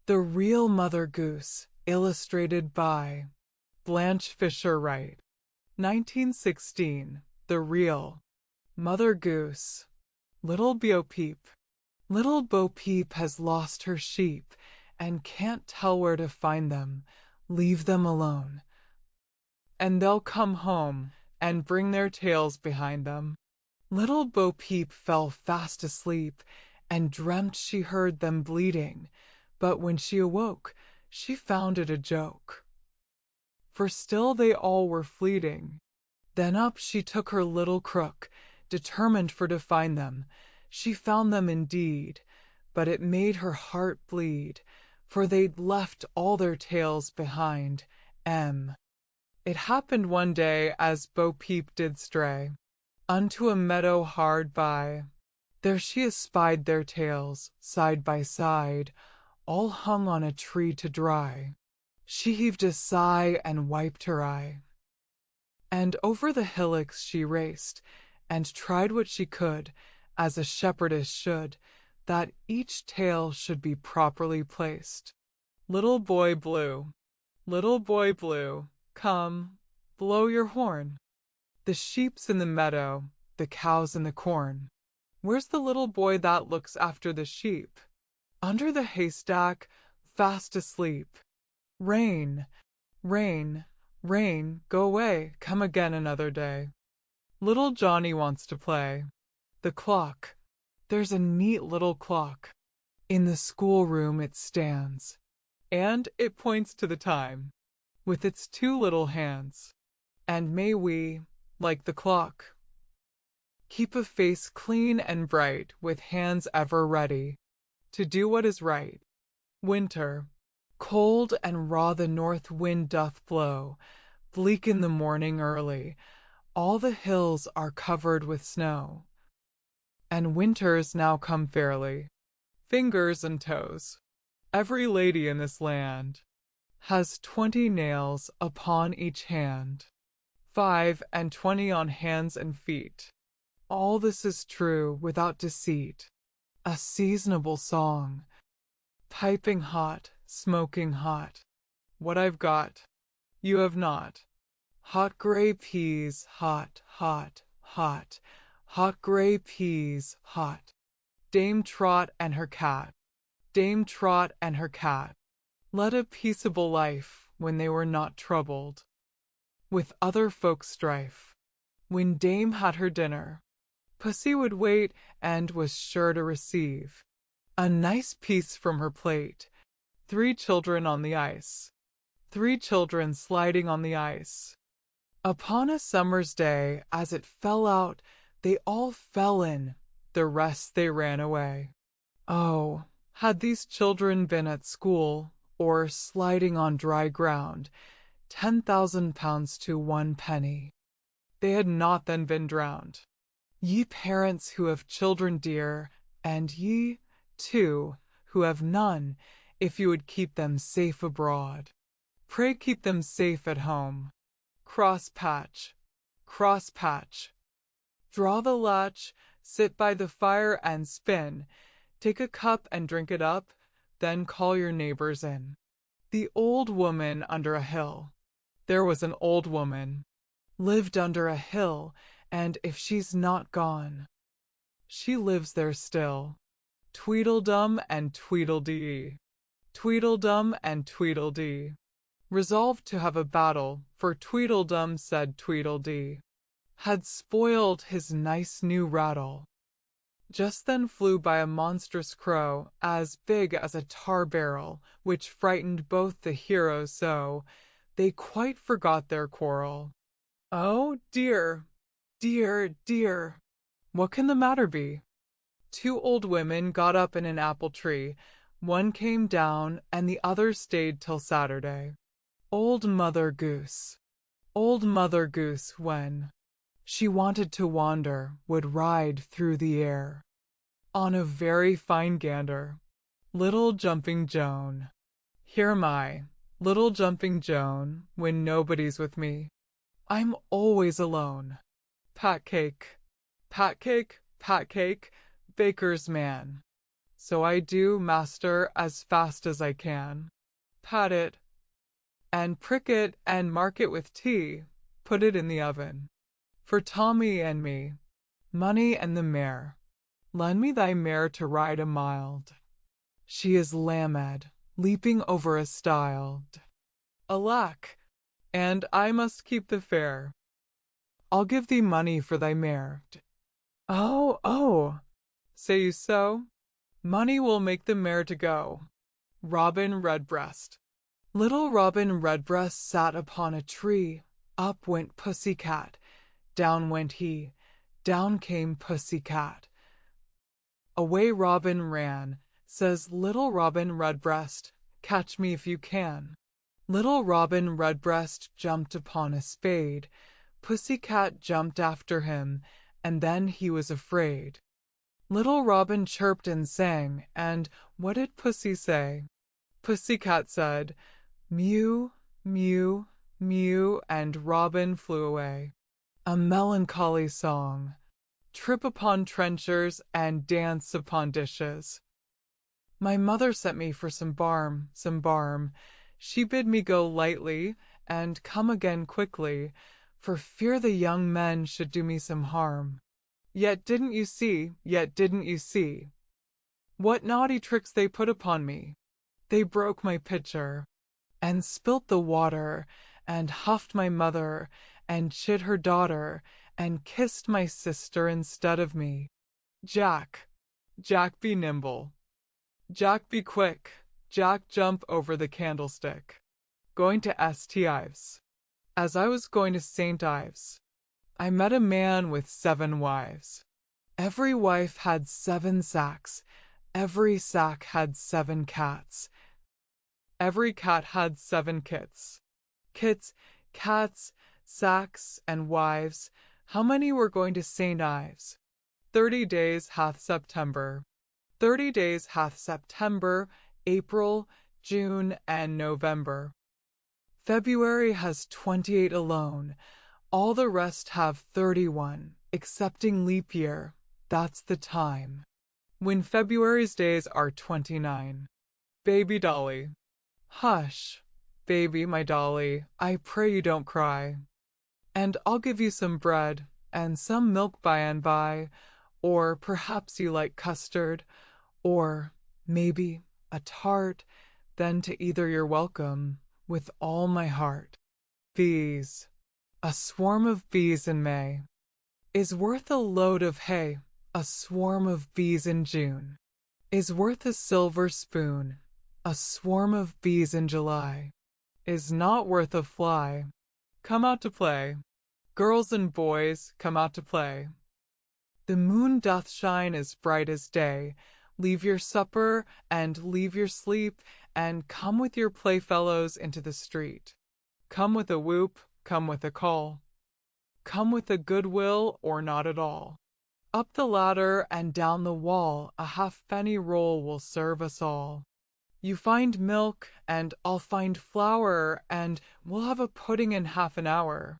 The Real Mother Goose, illustrated by Blanche Fisher Wright. 1916. The Real Mother Goose. Little Bo Peep. Little Bo Peep has lost her sheep and can't tell where to find them. Leave them alone, and they'll come home and bring their tails behind them. Little Bo Peep fell fast asleep and dreamt she heard them bleating, but when she awoke, she found it a joke, for still they all were fleeting. Then up she took her little crook, determined for to find them. She found them indeed, but it made her heart bleed, for they'd left all their tails behind. It happened one day as Bo Peep did stray unto a meadow hard by. There she espied their tails, side by side, all hung on a tree to dry. She heaved a sigh and wiped her eye, and over the hillocks she raced, and tried what she could, as a shepherdess should, that each tail should be properly placed. Little Boy Blue, little Boy Blue, come, blow your horn. The sheep's in the meadow, the cow's in the corn. Where's the little boy that looks after the sheep? Under the haystack, fast asleep. Rain, rain, rain, go away, come again another day. Little Johnny wants to play. The clock, there's a neat little clock. In the schoolroom it stands, and it points to the time with its two little hands. And may we, like the clock, keep a face clean and bright, with hands ever ready to do what is right. Winter, cold and raw the north wind doth blow, bleak in the morning early, all the hills are covered with snow. And winters now come fairly, fingers and toes. Every lady in this land has 20 nails upon each hand, 25 on hands and feet. All this is true without deceit. A seasonable song, piping hot, smoking hot. What I've got, you have not. Hot gray peas, hot, hot, hot. Hot gray peas, hot. Dame Trot and her cat. Dame Trot and her cat led a peaceable life when they were not troubled with other folks' strife. When Dame had her dinner, Pussy would wait and was sure to receive a nice piece from her plate. 3 children on the ice, 3 children sliding on the ice. Upon a summer's day, as it fell out, they all fell in, the rest they ran away. Oh, had these children been at school, or sliding on dry ground, 10,000 pounds to 1 penny, they had not then been drowned. Ye parents who have children dear, and ye, too, who have none, if you would keep them safe abroad, pray keep them safe at home. Cross patch, cross patch. Draw the latch, sit by the fire and spin. Take a cup and drink it up, then call your neighbors in. The old woman under a hill. There was an old woman lived under a hill, and if she's not gone, she lives there still. Tweedledum and Tweedledee, Tweedledum and Tweedledee resolved to have a battle, for Tweedledum said Tweedledee had spoiled his nice new rattle. Just then flew by a monstrous crow, as big as a tar barrel, which frightened both the heroes so, they quite forgot their quarrel. Oh, dear, dear, dear, what can the matter be? 2 old women got up in an apple tree. One came down, and the other stayed till Saturday. Old Mother Goose, when she wanted to wander, would ride through the air on a very fine gander. Little Jumping Joan. Here am I, little Jumping Joan, when nobody's with me. I'm always alone. Pat cake, pat cake, pat cake, baker's man. So I do, master, as fast as I can. Pat it, and prick it, and mark it with tea. Put it in the oven. For Tommy and me, money and the mare. Lend me thy mare to ride a mild. She is lambed, leaping over a stile. Alack, and I must keep the fare. I'll give thee money for thy mare. Oh, oh, say you so? Money will make the mare to go. Robin Redbreast. Little Robin Redbreast sat upon a tree. Up went Pussy Cat, down went he, down came Pussy Cat. Away Robin ran, says little Robin Redbreast, catch me if you can. Little Robin Redbreast jumped upon a spade. Pussy Cat jumped after him, and then he was afraid. Little Robin chirped and sang, and what did Pussy say? Pussy Cat said, mew, mew, mew, and Robin flew away. A melancholy song. Trip upon trenchers and dance upon dishes. My mother sent me for some barm, some barm. She bid me go lightly and come again quickly, for fear the young men should do me some harm. Yet didn't you see, what naughty tricks they put upon me? They broke my pitcher, and spilt the water, and huffed my mother, and chid her daughter, and kissed my sister instead of me. Jack, Jack be nimble. Jack be quick. Jack jump over the candlestick. Going to St. Ives. As I was going to St. Ives, I met a man with 7 wives. Every wife had 7 sacks. Every sack had 7 cats. Every cat had 7 kits. Kits, cats, sacks, and wives. How many were going to St. Ives? 30 days hath September. 30 days hath September, April, June, and November. February has 28 alone. All the rest have 31, excepting leap year. That's the time when February's days are 29. Baby Dolly. Hush, baby, my dolly, I pray you don't cry. And I'll give you some bread and some milk by and by, or perhaps you like custard, or maybe a tart. Then to either you're welcome with all my heart. Bees. A swarm of bees in May is worth a load of hay. A swarm of bees in June is worth a silver spoon. A swarm of bees in July is not worth a fly. Come out to play. Girls and boys, come out to play. The moon doth shine as bright as day. Leave your supper and leave your sleep, and come with your playfellows into the street. Come with a whoop, come with a call. Come with a good will or not at all. Up the ladder and down the wall, a halfpenny roll will serve us all. You find milk, and I'll find flour, and we'll have a pudding in half an hour.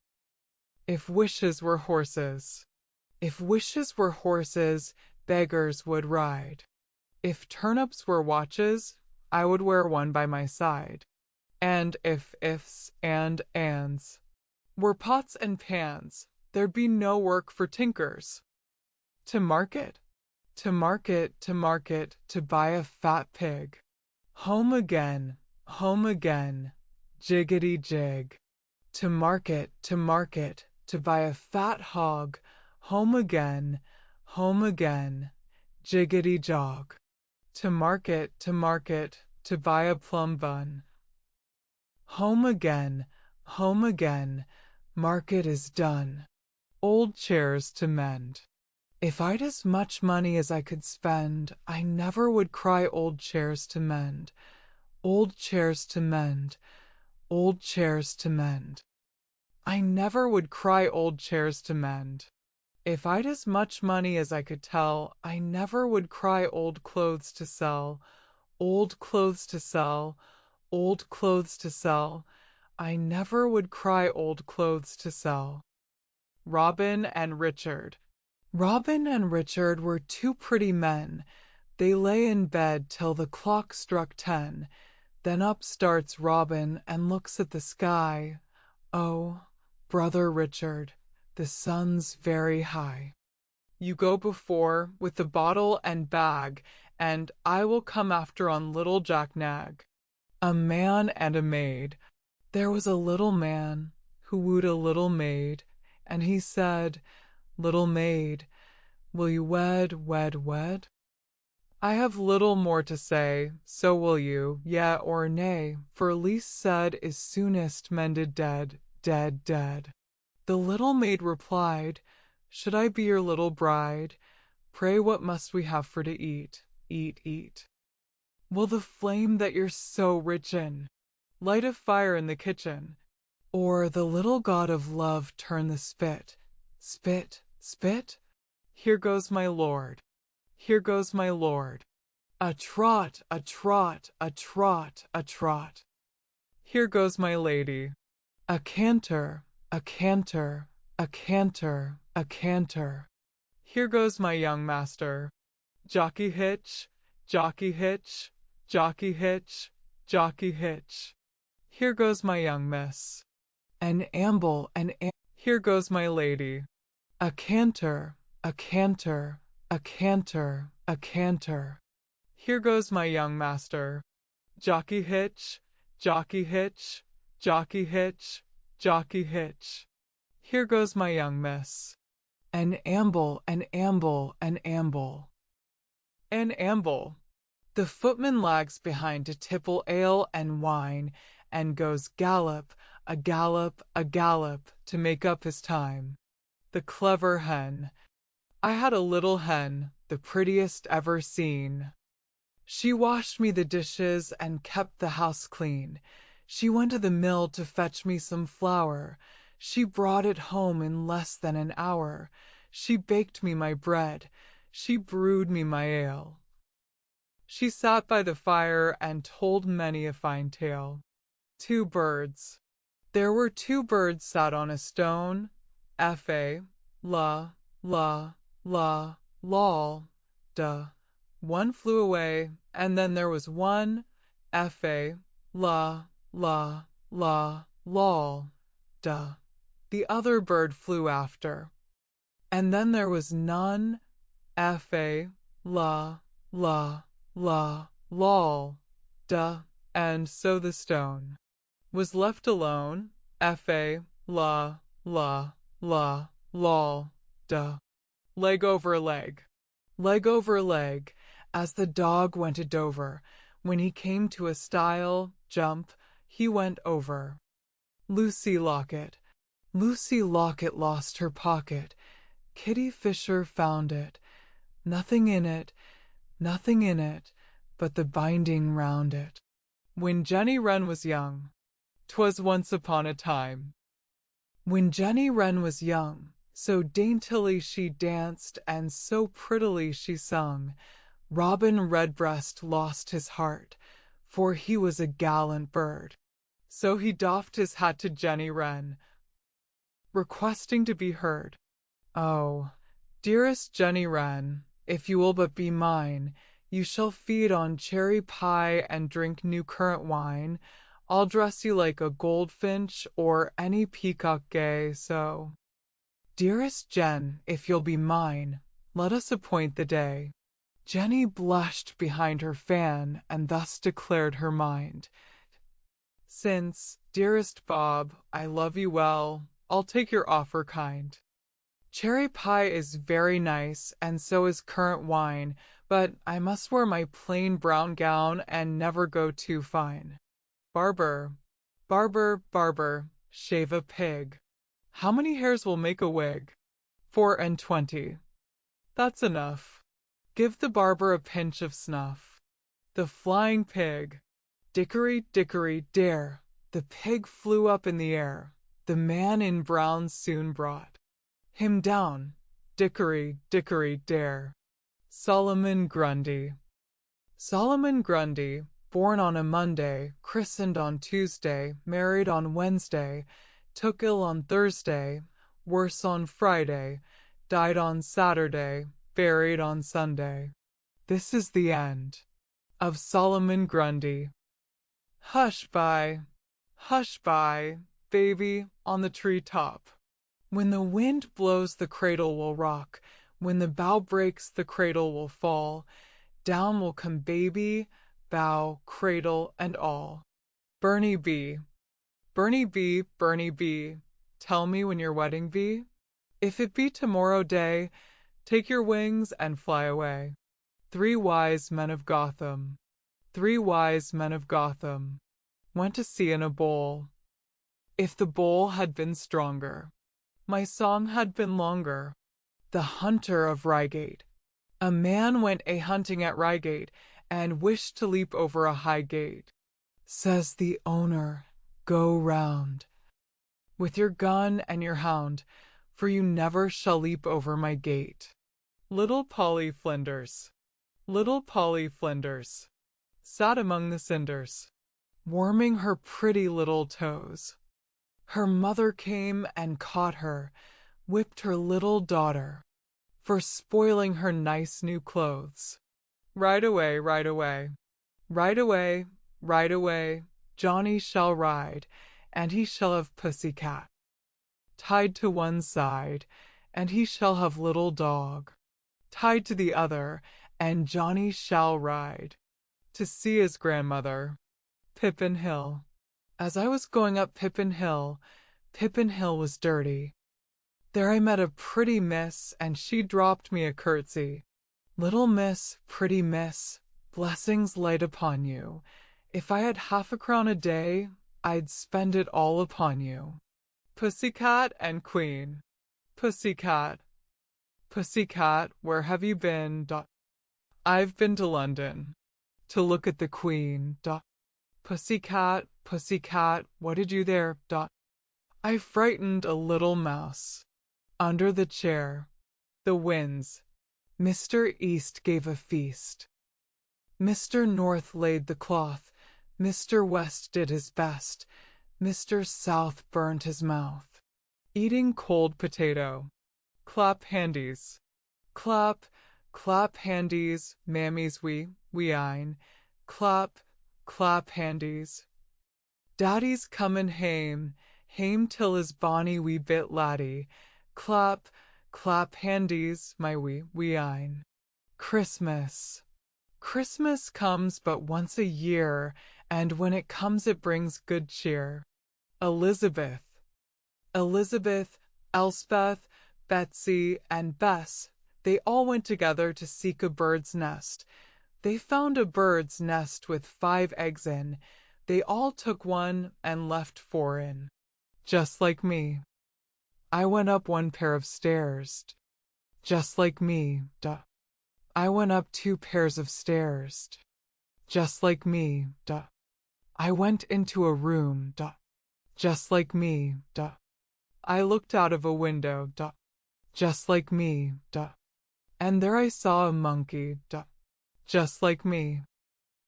If wishes were horses. If wishes were horses, beggars would ride. If turnips were watches, I would wear one by my side. And if ifs and ands were pots and pans, there'd be no work for tinkers. To market, to market, to market, to buy a fat pig. Home again, jiggity jig. To market, to buy a fat hog. Home again, jiggity jog. To market, to buy a plum bun. Home again, market is done. Old chairs to mend. If I'd as much money as I could spend, I never would cry old chairs to mend. Old chairs to mend, old chairs to mend. I never would cry old chairs to mend. If I'd as much money as I could tell, I never would cry old clothes to sell. Old clothes to sell, old clothes to sell. I never would cry old clothes to sell. Robin and Richard. Robin and Richard were 2 pretty men, They lay in bed till the clock struck 10. Then up starts Robin and looks at the sky. Oh, brother Richard, the sun's very high. You go before with the bottle and bag, and I will come after on little Jack Nag. A man and a maid. There was a little man who wooed a little maid, and he said, "Little maid, will you wed, wed, wed?" I have little more to say, so will you, yea or nay, for least said is soonest mended dead, dead, dead. The little maid replied, "Should I be your little bride, pray what must we have for to eat, eat, eat?" "Will the flame that you're so rich in light a fire in the kitchen, or the little god of love turn the spit, spit, spit? Here goes my lord, here goes my lord. A trot, a trot, a trot, a trot. Here goes my lady. A canter, a canter, a canter, a canter. Here goes my young master. Jockey hitch, jockey hitch, jockey hitch, jockey hitch. Here goes my young miss. An amble, here goes my lady. A canter, a canter, a canter, a canter. Here goes my young master. Jockey hitch, jockey hitch, jockey hitch, jockey hitch. Here goes my young miss. An amble, an amble, an amble. An amble. The footman lags behind to tipple ale and wine, and goes gallop, a gallop, a gallop, to make up his time. The clever hen. I had a little hen, the prettiest ever seen. She washed me the dishes and kept the house clean. She went to the mill to fetch me some flour. She brought it home in less than an hour. She baked me my bread. She brewed me my ale. She sat by the fire and told many a fine tale. Two birds. There were two birds sat on a stone. F.A. La, la, la, lol, duh. One flew away, and then there was one. F.A. La, la, la, lol, duh. The other bird flew after. And then there was none. F.A. La, la, la, lol, duh. And so the stone was left alone. F.A. La, la, la, lol, duh. Leg over leg. Leg over leg, as the dog went a Dover. When he came to a stile, jump, he went over. Lucy Locket. Lucy Locket lost her pocket. Kitty Fisher found it. Nothing in it, nothing in it, but the binding round it. When Jenny Wren was young. 'Twas once upon a time. When Jenny Wren was young, so daintily she danced, and so prettily she sung, Robin Redbreast lost his heart, for he was a gallant bird. So he doffed his hat to Jenny Wren, requesting to be heard. Oh, dearest Jenny Wren, if you will but be mine, you shall feed on cherry pie and drink new currant wine. I'll dress you like a goldfinch or any peacock gay, so. Dearest Jen, if you'll be mine, let us appoint the day. Jenny blushed behind her fan, and thus declared her mind. Since, dearest Bob, I love you well, I'll take your offer kind. Cherry pie is very nice, and so is currant wine, but I must wear my plain brown gown and never go too fine. Barber, barber, barber, shave a pig. How many hairs will make a wig? 24. That's enough. Give the barber a pinch of snuff. The flying pig. Dickory, dickory, dare. The pig flew up in the air. The man in brown soon brought him down. Dickory, dickory, dare. Solomon Grundy. Solomon Grundy, born on a Monday, christened on Tuesday, married on Wednesday, took ill on Thursday, worse on Friday, died on Saturday, buried on Sunday. This is the end of Solomon Grundy. Hush by, baby, on the tree top. When the wind blows, the cradle will rock. When the bough breaks, the cradle will fall. Down will come baby, bough, cradle, and all. Bernie B. Bernie B, Bernie B, tell me when your wedding be? If it be tomorrow day, take your wings and fly away. 3 wise men of Gotham, 3 wise men of Gotham, went to sea in a bowl. If the bowl had been stronger, my song had been longer. The hunter of Reigate. A man went a-hunting at Reigate, and wished to leap over a high gate. Says the owner, go round with your gun and your hound, for you never shall leap over my gate. Little Polly Flinders, little Polly Flinders, sat among the cinders, warming her pretty little toes. Her mother came and caught her, whipped her little daughter, for spoiling her nice new clothes. Ride away, ride away, ride away, ride away, Johnny shall ride, and he shall have Pussy-cat tied to one side, and he shall have little dog tied to the other, and Johnny shall ride to see his grandmother. Pippin Hill. As I was going up Pippin Hill was dirty. There I met a pretty miss, and she dropped me a curtsy. Little miss, pretty miss, blessings light upon you. If I had 1/2 crown a day, I'd spend it all upon you. Pussycat and Queen. Pussycat. Pussycat, where have you been? I've been to London to look at the Queen. Pussycat, Pussycat, what did you there? I frightened a little mouse under the chair. The winds. Mr. East gave a feast. Mr. North laid the cloth. Mr. West did his best. Mr. South burned his mouth, eating cold potato. Clap handies. Clap, clap handies, mammies we een. Clap, clap handies. Daddy's comin' hame, hame till his bonny wee bit laddie. Clap, clap handies, my wee een. Christmas. Christmas comes but once a year, and when it comes it brings good cheer. Elizabeth. Elizabeth, Elspeth, Betsy, and Bess, they all went together to seek a bird's nest. They found a bird's nest with 5 eggs in. They all took one and left 4 in. Just like me. I went up 1 pair of stairs. Just like me. I went up 2 pairs of stairs. Just like me. I went into a room. Just like me. I looked out of a window. Just like me. And there I saw a monkey. Just like me.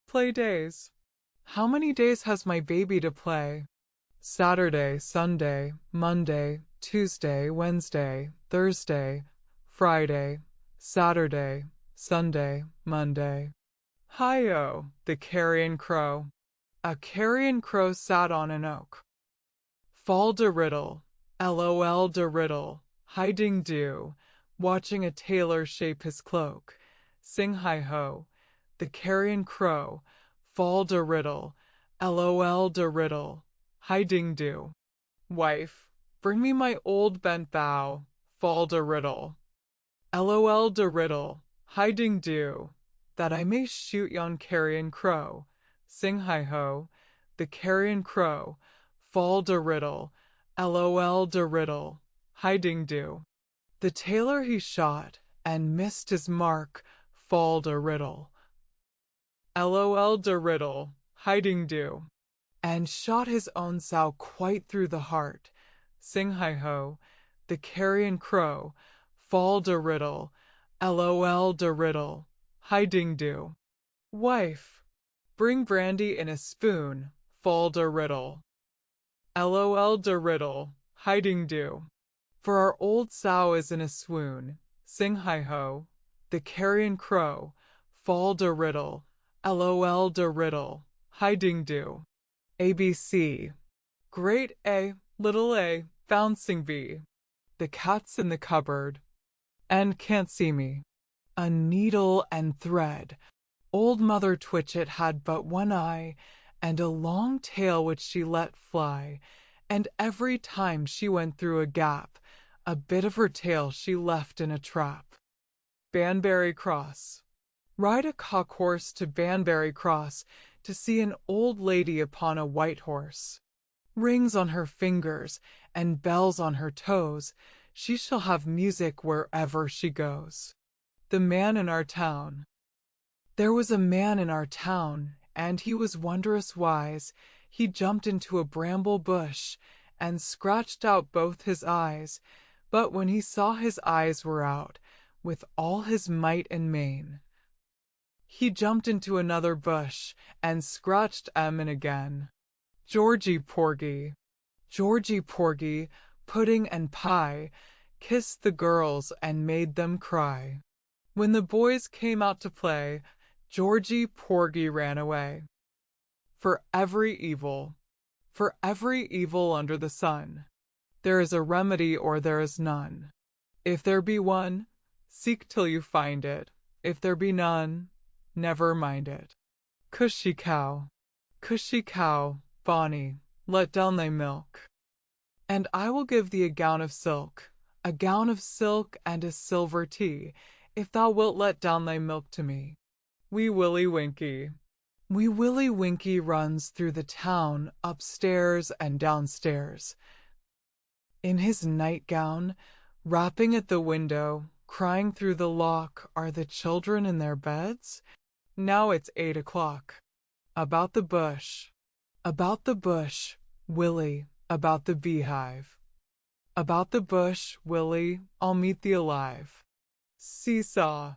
Play days. How many days has my baby to play? Saturday, Sunday, Monday, Tuesday, Wednesday, Thursday, Friday, Saturday, Sunday, Monday. Hi-yo, the carrion crow. A carrion crow sat on an oak. Fall de riddle, LOL de riddle, hiding do, watching a tailor shape his cloak. Sing hi-ho, the carrion crow, fall de riddle, LOL de riddle, hiding do. Wife, bring me my old bent bow, fall de riddle. LOL de riddle, hiding do, that I may shoot yon carrion crow. Sing hi-ho, the carrion crow, fall de riddle, LOL de riddle, hiding do. The tailor he shot, and missed his mark, fall de riddle. LOL de riddle, hiding do. And shot his own sow quite through the heart. Sing hi-ho, the carrion crow, fall de riddle, LOL de riddle, hiding do. Wife, bring brandy in a spoon, fall de riddle. LOL de riddle, hiding do. For our old sow is in a swoon. Sing hi-ho, the carrion crow, fall da riddle, LOL da riddle, hiding do. ABC. Great A, little a, bouncing B. The cat's in the cupboard and can't see me. A needle and thread. Old Mother Twitchit had but one eye, and a long tail which she let fly, and every time she went through a gap, a bit of her tail she left in a trap. Banbury Cross. Ride a cock horse to Banbury Cross to see an old lady upon a white horse. Rings on her fingers and bells on her toes, she shall have music wherever she goes. The man in our town. There was a man in our town, and he was wondrous wise. He jumped into a bramble bush and scratched out both his eyes, but when he saw his eyes were out, with all his might and main, he jumped into another bush and scratched 'em in again. Georgie Porgy. Georgie Porgy, pudding and pie, kissed the girls and made them cry. When the boys came out to play, Georgie Porgy ran away. For every evil under the sun, there is a remedy or there is none. If there be one, seek till you find it. If there be none, never mind it. Cushy cow, bonny, let down thy milk, and I will give thee a gown of silk and a silver tea, if thou wilt let down thy milk to me. Wee Willie Winkie. Wee Willie Winkie runs through the town, upstairs and downstairs. In his nightgown, rapping at the window, crying through the lock, are the children in their beds? Now it's 8 o'clock. About the bush, Willie, about the beehive. About the bush, Willie, I'll meet thee alive. Seesaw,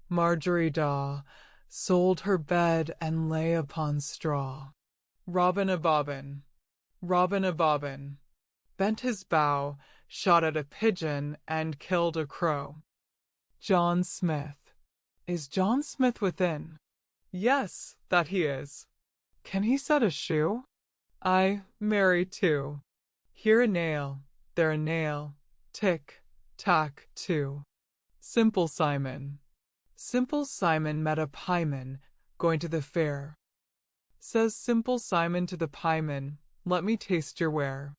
Marjorie Daw sold her bed and lay upon straw. Robin a Bobbin, bent his bow, shot at a pigeon, and killed a crow. John Smith. Is John Smith within? Yes, that he is. Can he set a shoe? Ay, marry too. Here a nail, there a nail, tick, tack, too. Simple Simon. Simple Simon met a pieman going to the fair. Says Simple Simon to the pieman, let me taste your ware.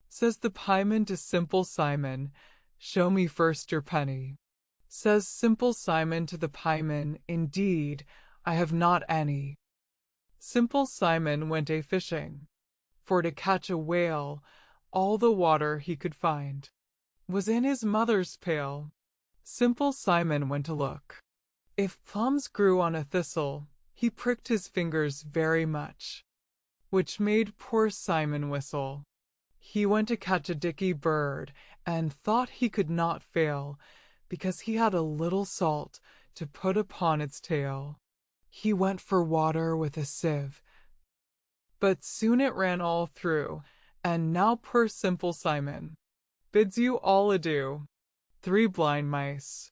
Says the pieman to Simple Simon, show me first your penny. Says Simple Simon to the pieman, indeed, I have not any. Simple Simon went a fishing, for to catch a whale, all the water he could find was in his mother's pail. Simple Simon went to look. If plums grew on a thistle, he pricked his fingers very much, which made poor Simon whistle. He went to catch a dicky bird, and thought he could not fail, because he had a little salt to put upon its tail. He went for water with a sieve, but soon it ran all through, and now poor Simple Simon bids you all adieu. 3 blind mice.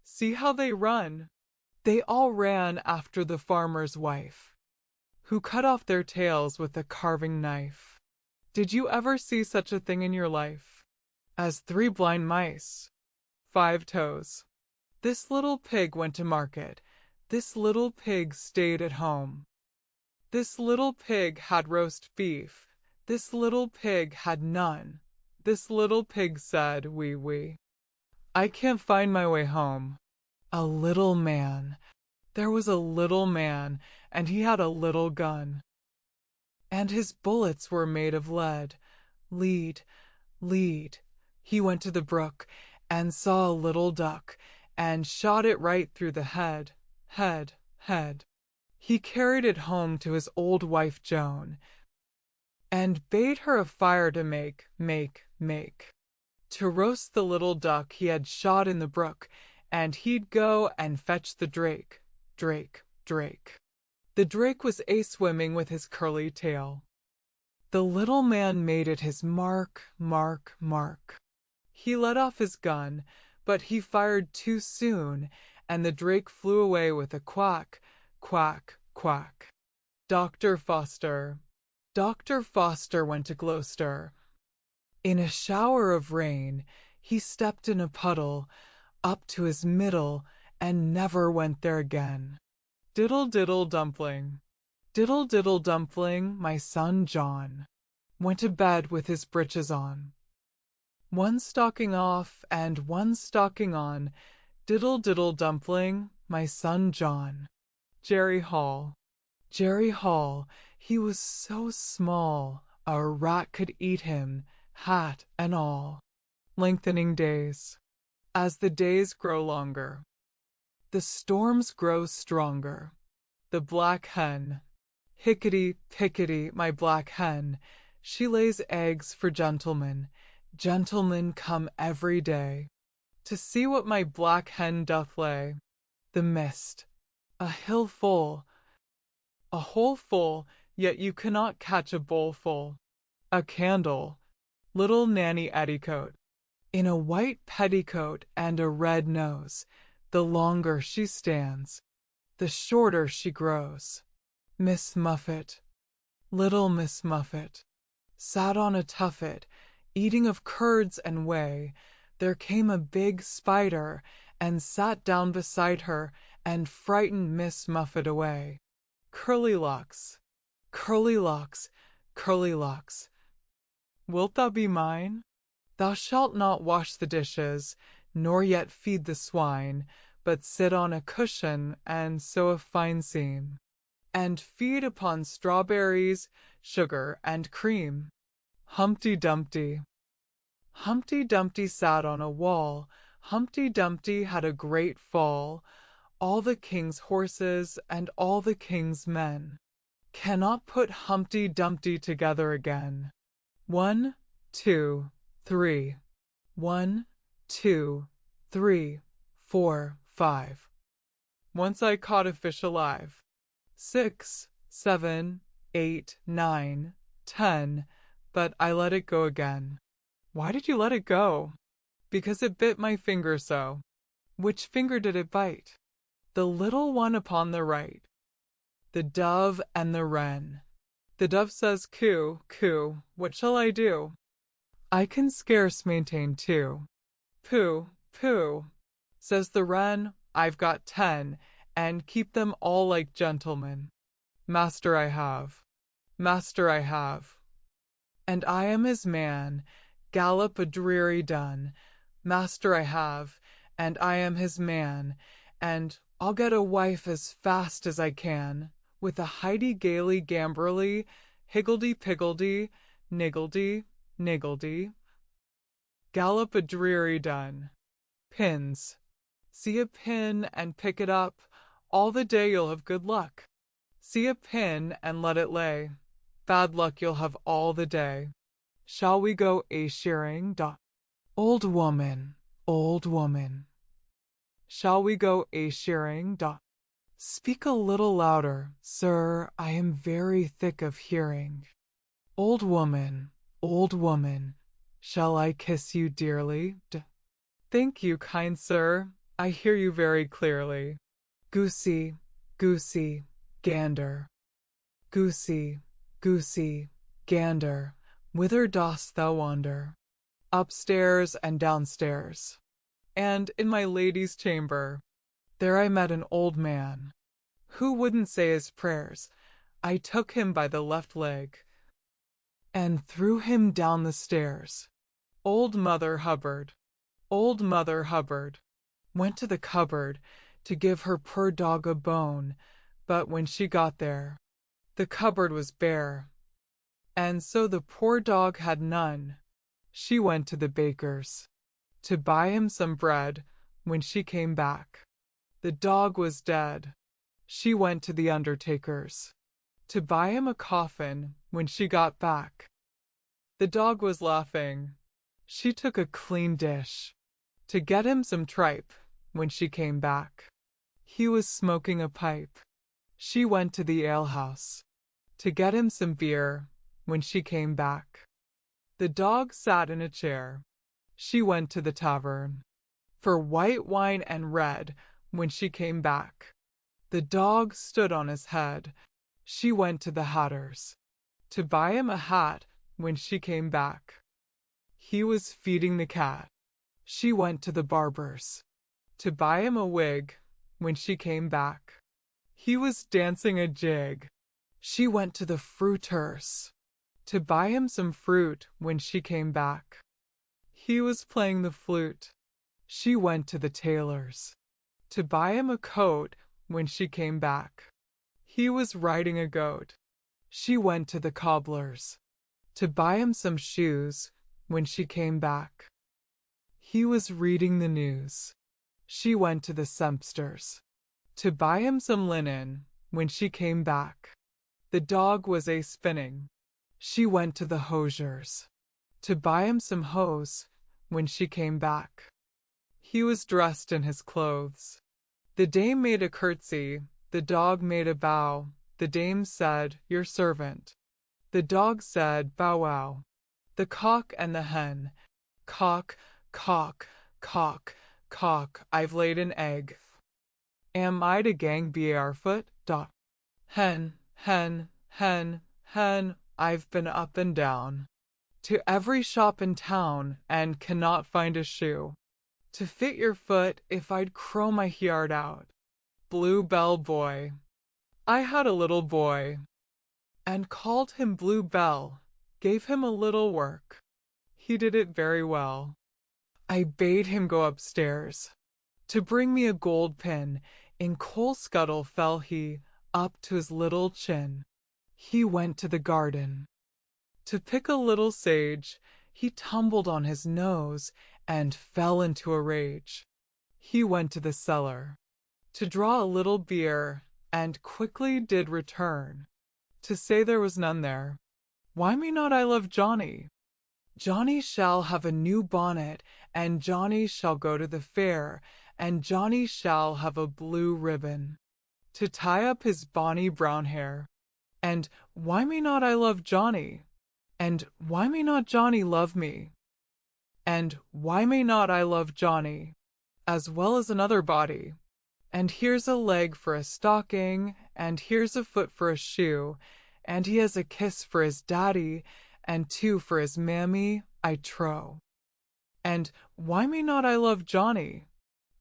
See how they run. They all ran after the farmer's wife, who cut off their tails with a carving knife. Did you ever see such a thing in your life as 3 blind mice? 5 toes. This little pig went to market. This little pig stayed at home. This little pig had roast beef. This little pig had none. This little pig said, wee wee, I can't find my way home. A little man. There was a little man, and he had a little gun, and his bullets were made of lead. Lead. He went to the brook, and saw a little duck, and shot it right through the head. He carried it home to his old wife Joan, and bade her a fire to make, to roast the little duck he had shot in the brook, and he'd go and fetch the drake. The drake was a-swimming with his curly tail. The little man made it his mark. He let off his gun, But he fired too soon, and the drake flew away with a quack, quack, quack. Dr. Foster. Dr. Foster went to Gloucester. In a shower of rain, he stepped in a puddle, up to his middle, and never went there again. Diddle diddle dumpling. Diddle diddle dumpling, my son John went to bed with his breeches on. One stocking off and one stocking on. Diddle diddle dumpling, my son John. Jerry Hall. Jerry Hall, he was so small, a rat could eat him, hat and all. Lengthening days. As the days grow longer, the storms grow stronger. The black hen. Hickety, pickety, my black hen. She lays eggs for gentlemen. Gentlemen come every day to see what my black hen doth lay. The mist. A hill full. A hole full, yet you cannot catch a bowl full. A candle. Little Nanny Etticoat. In a white petticoat and a red nose. The longer she stands, the shorter she grows. Miss Muffet. Little Miss Muffet sat on a tuffet, eating of curds and whey. There came a big spider and sat down beside her and frightened Miss Muffet away. Curly Locks. Curly Locks, Curly Locks, wilt thou be mine? Thou shalt not wash the dishes, nor yet feed the swine, but sit on a cushion and sew a fine seam, and feed upon strawberries, sugar, and cream. Humpty Dumpty. Humpty Dumpty sat on a wall. Humpty Dumpty had a great fall. All the king's horses and all the king's men cannot put Humpty Dumpty together again. 1, 2, 3. 1, 2, 3, 4, 5. Once I caught a fish alive. 6, 7, 8, 9, 10, but I let it go again. Why did you let it go? Because it bit my finger so. Which finger did it bite? The little one upon the right. The dove and the wren. The dove says, coo, coo, what shall I do? I can scarce maintain 2. Pooh, pooh, says the wren, I've got 10, and keep them all like gentlemen. Master I have, master I have, and I am his man, gallop a dreary dun. Master I have, and I am his man, and I'll get a wife as fast as I can, with a highty-gaily gambrelly, higgledy-piggledy, niggledy, niggledy. Gallop a dreary dun. Pins. See a pin and pick it up, all the day you'll have good luck. See a pin and let it lay, bad luck you'll have all the day. Shall we go a-shearing? Old woman, old woman. Shall we go a-shearing? Speak a little louder, sir, I am very thick of hearing. Old woman, shall I kiss you dearly? Thank you, kind sir, I hear you very clearly. Goosey, goosey, gander. Goosey, goosey, gander, whither dost thou wander? Upstairs and downstairs, and in my lady's chamber. There I met an old man, who wouldn't say his prayers. I took him by the left leg, and threw him down the stairs. Old Mother Hubbard went to the cupboard to give her poor dog a bone, but when she got there, the cupboard was bare, and so the poor dog had none. She went to the baker's to buy him some bread. When she came back, the dog was dead. She went to the undertaker's to buy him a coffin. When she got back, the dog was laughing. She took a clean dish to get him some tripe. When she came back, he was smoking a pipe. She went to the alehouse to get him some beer. When she came back, the dog sat in a chair. She went to the tavern for white wine and red when she came back. The dog stood on his head. She went to the hatter's to buy him a hat when she came back. He was feeding the cat. She went to the barber's to buy him a wig when she came back. He was dancing a jig. She went to the fruiter's to buy him some fruit when she came back. He was playing the flute. She went to the tailor's to buy him a coat when she came back. He was riding a goat. She went to the cobbler's to buy him some shoes when she came back. He was reading the news. She went to the sempster's to buy him some linen when she came back. The dog was a spinning. She went to the hosier's to buy him some hose when she came back. He was dressed in his clothes. The dame made a curtsy. The dog made a bow. The dame said, "Your servant." The dog said, "Bow wow." The cock and the hen. Cock, cock, cock, cock, I've laid an egg. Am I to gang barefoot? Hen, hen, hen, hen, I've been up and down to every shop in town and cannot find a shoe to fit your foot if I'd crow my heart out. Bluebell boy. I had a little boy and called him Bluebell, gave him a little work. He did it very well. I bade him go upstairs to bring me a gold pin. In coal scuttle fell he up to his little chin. He went to the garden to pick a little sage. He tumbled on his nose and fell into a rage. He went to the cellar to draw a little beer and quickly did return to say there was none there. Why may not I love Johnny? Johnny shall have a new bonnet, and Johnny shall go to the fair, and Johnny shall have a blue ribbon to tie up his bonny brown hair. And why may not I love Johnny? And why may not Johnny love me? And why may not I love Johnny as well as another body? And here's a leg for a stocking, and here's a foot for a shoe, and he has a kiss for his daddy, and two for his mammy, I trow. And why may not I love Johnny?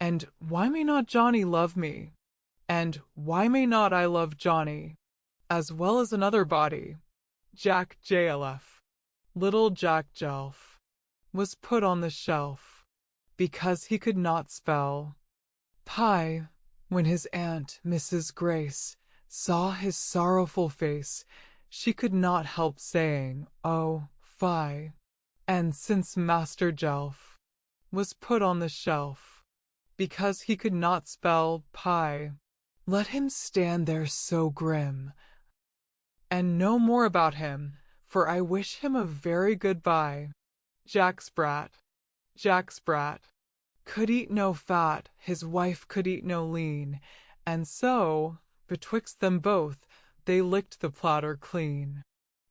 And why may not Johnny love me? And why may not I love Johnny as well as another body? Jack JLF. Little Jack Jelf was put on the shelf because he could not spell pie. When his aunt, Mrs. Grace, saw his sorrowful face, she could not help saying, "Oh, fie." And since Master Jelf was put on the shelf because he could not spell pie, let him stand there so grim, and no more about him, for I wish him a very good bye. Jack Sprat. Jack Sprat could eat no fat, his wife could eat no lean, and so, betwixt them both, they licked the platter clean.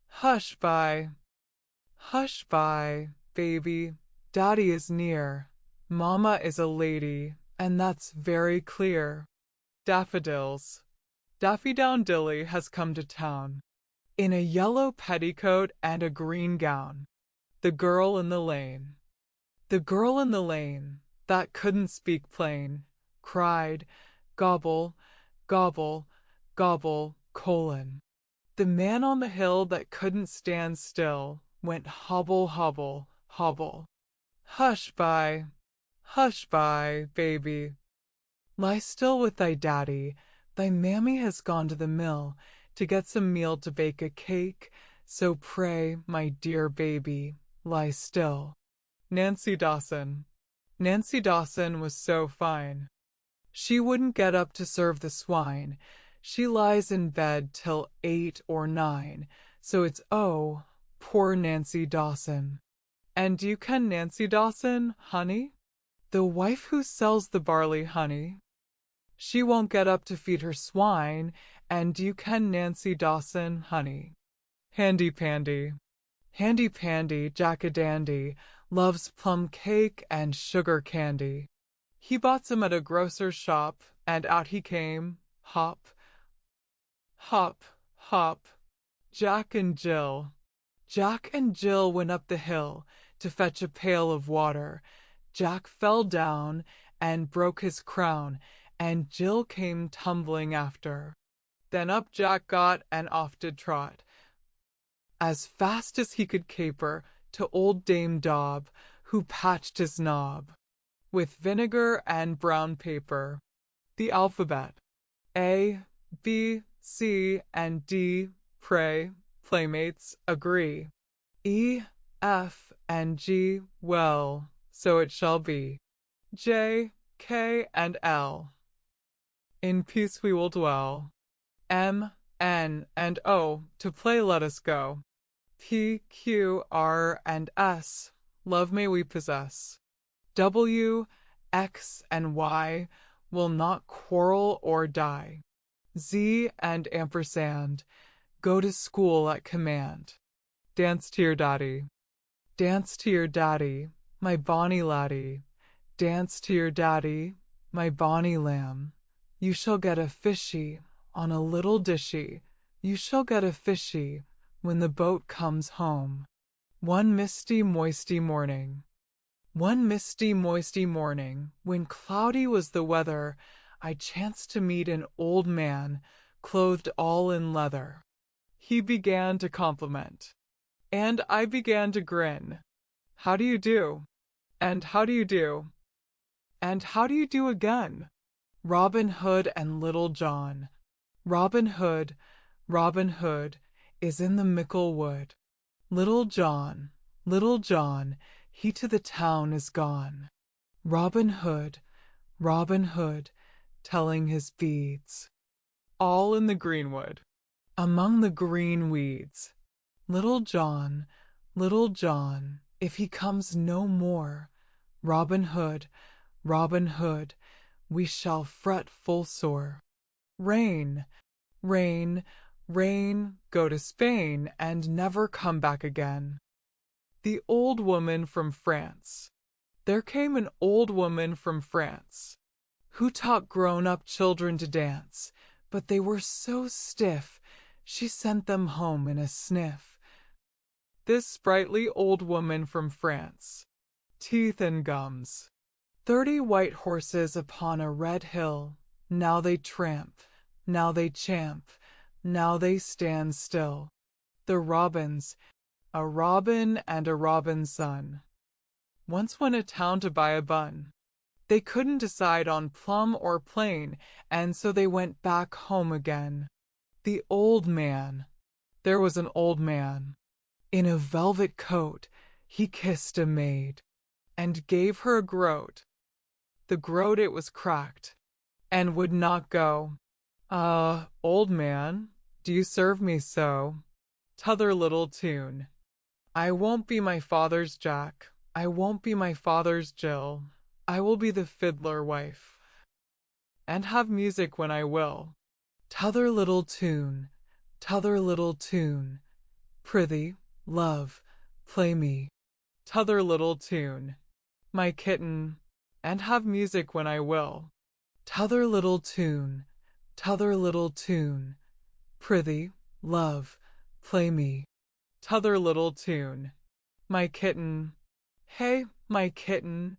Hush by, baby, Daddy is near, Mamma is a lady, and that's very clear. Daffodils. Daffydowndilly has come to town, in a yellow petticoat and a green gown. The girl in the lane. The girl in the lane, that couldn't speak plain, cried, "Gobble, gobble, gobble, colon." The man on the hill that couldn't stand still went hobble, hobble, hobble. Hush by, baby. Lie still with thy daddy. Thy mammy has gone to the mill to get some meal to bake a cake, so pray, my dear baby, lie still. Nancy Dawson. Nancy Dawson was so fine. She wouldn't get up to serve the swine. She lies in bed till 8 or 9, so it's oh, poor Nancy Dawson. And you ken Nancy Dawson, honey? The wife who sells the barley honey. She won't get up to feed her swine, and you ken Nancy Dawson, honey. Handy Pandy. Handy Pandy, Jack-a-dandy, loves plum cake and sugar candy. He bought some at a grocer's shop, and out he came, hop, hop, hop. Jack and Jill. Jack and Jill went up the hill to fetch a pail of water. Jack fell down and broke his crown, and Jill came tumbling after. Then up Jack got and off did trot, as fast as he could caper, to old Dame Dob, who patched his knob with vinegar and brown paper. The alphabet: A, B, C, and D, pray, playmates, agree. E, F, and G, well, so it shall be. J, K, and L, in peace we will dwell. M, N, and O, to play let us go. P, Q, R, and S, love may we possess. W, X, and Y, will not quarrel or die. Z and ampersand, go to school at command. Dance to your daddy. Dance to your daddy, my bonny laddie. Dance to your daddy, my bonny lamb. You shall get a fishy on a little dishy. You shall get a fishy when the boat comes home. One misty, moisty morning. One misty, moisty morning, when cloudy was the weather, I chanced to meet an old man, clothed all in leather. He began to compliment, and I began to grin. How do you do? And how do you do? And how do you do again? Robin Hood and Little John. Robin Hood, Robin Hood, is in the mickle wood. Little John, he to the town is gone. Robin Hood, telling his beads. All in the greenwood, among the green weeds. Little John, if he comes no more, Robin Hood, we shall fret full sore. Rain, rain, rain, go to Spain and never come back again. The old woman from France. There came an old woman from France, who taught grown-up children to dance, but they were so stiff, she sent them home in a sniff. This sprightly old woman from France. Teeth and gums. 30 white horses upon a red hill. Now they tramp, now they champ, now they stand still. The robins, a robin and a robin's son, once went to town to buy a bun. They couldn't decide on plum or plain, and so they went back home again. The old man. There was an old man. In a velvet coat, he kissed a maid, and gave her a groat. The groat it was cracked, and would not go. Old man, do you serve me so? T'other little tune. I won't be my father's Jack, I won't be my father's Jill, I will be the fiddler wife, and have music when I will. T'other little tune, prithee, love, play me. T'other little tune, my kitten, and have music when I will. T'other little tune, prithee, love, play me. T'other little tune, my kitten, hey, my kitten,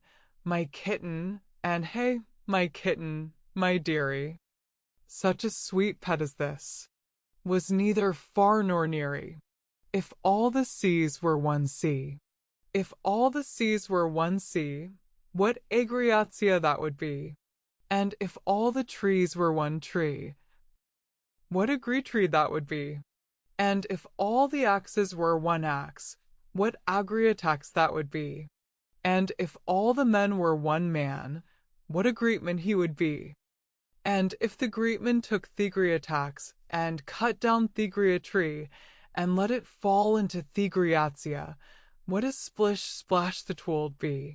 and hey, my kitten, my dearie. Such a sweet pet as this was neither far nor neary. If all the seas were one sea, if all the seas were one sea, what agriatia that would be! And if all the trees were one tree, what agree-tree that would be! And if all the axes were one axe, what agriatax that would be! And if all the men were one man, what a greetman he would be! And if the greetman took thegriatax, and cut down thegria tree, and let it fall into thegriatia, what a splish splash the twould be!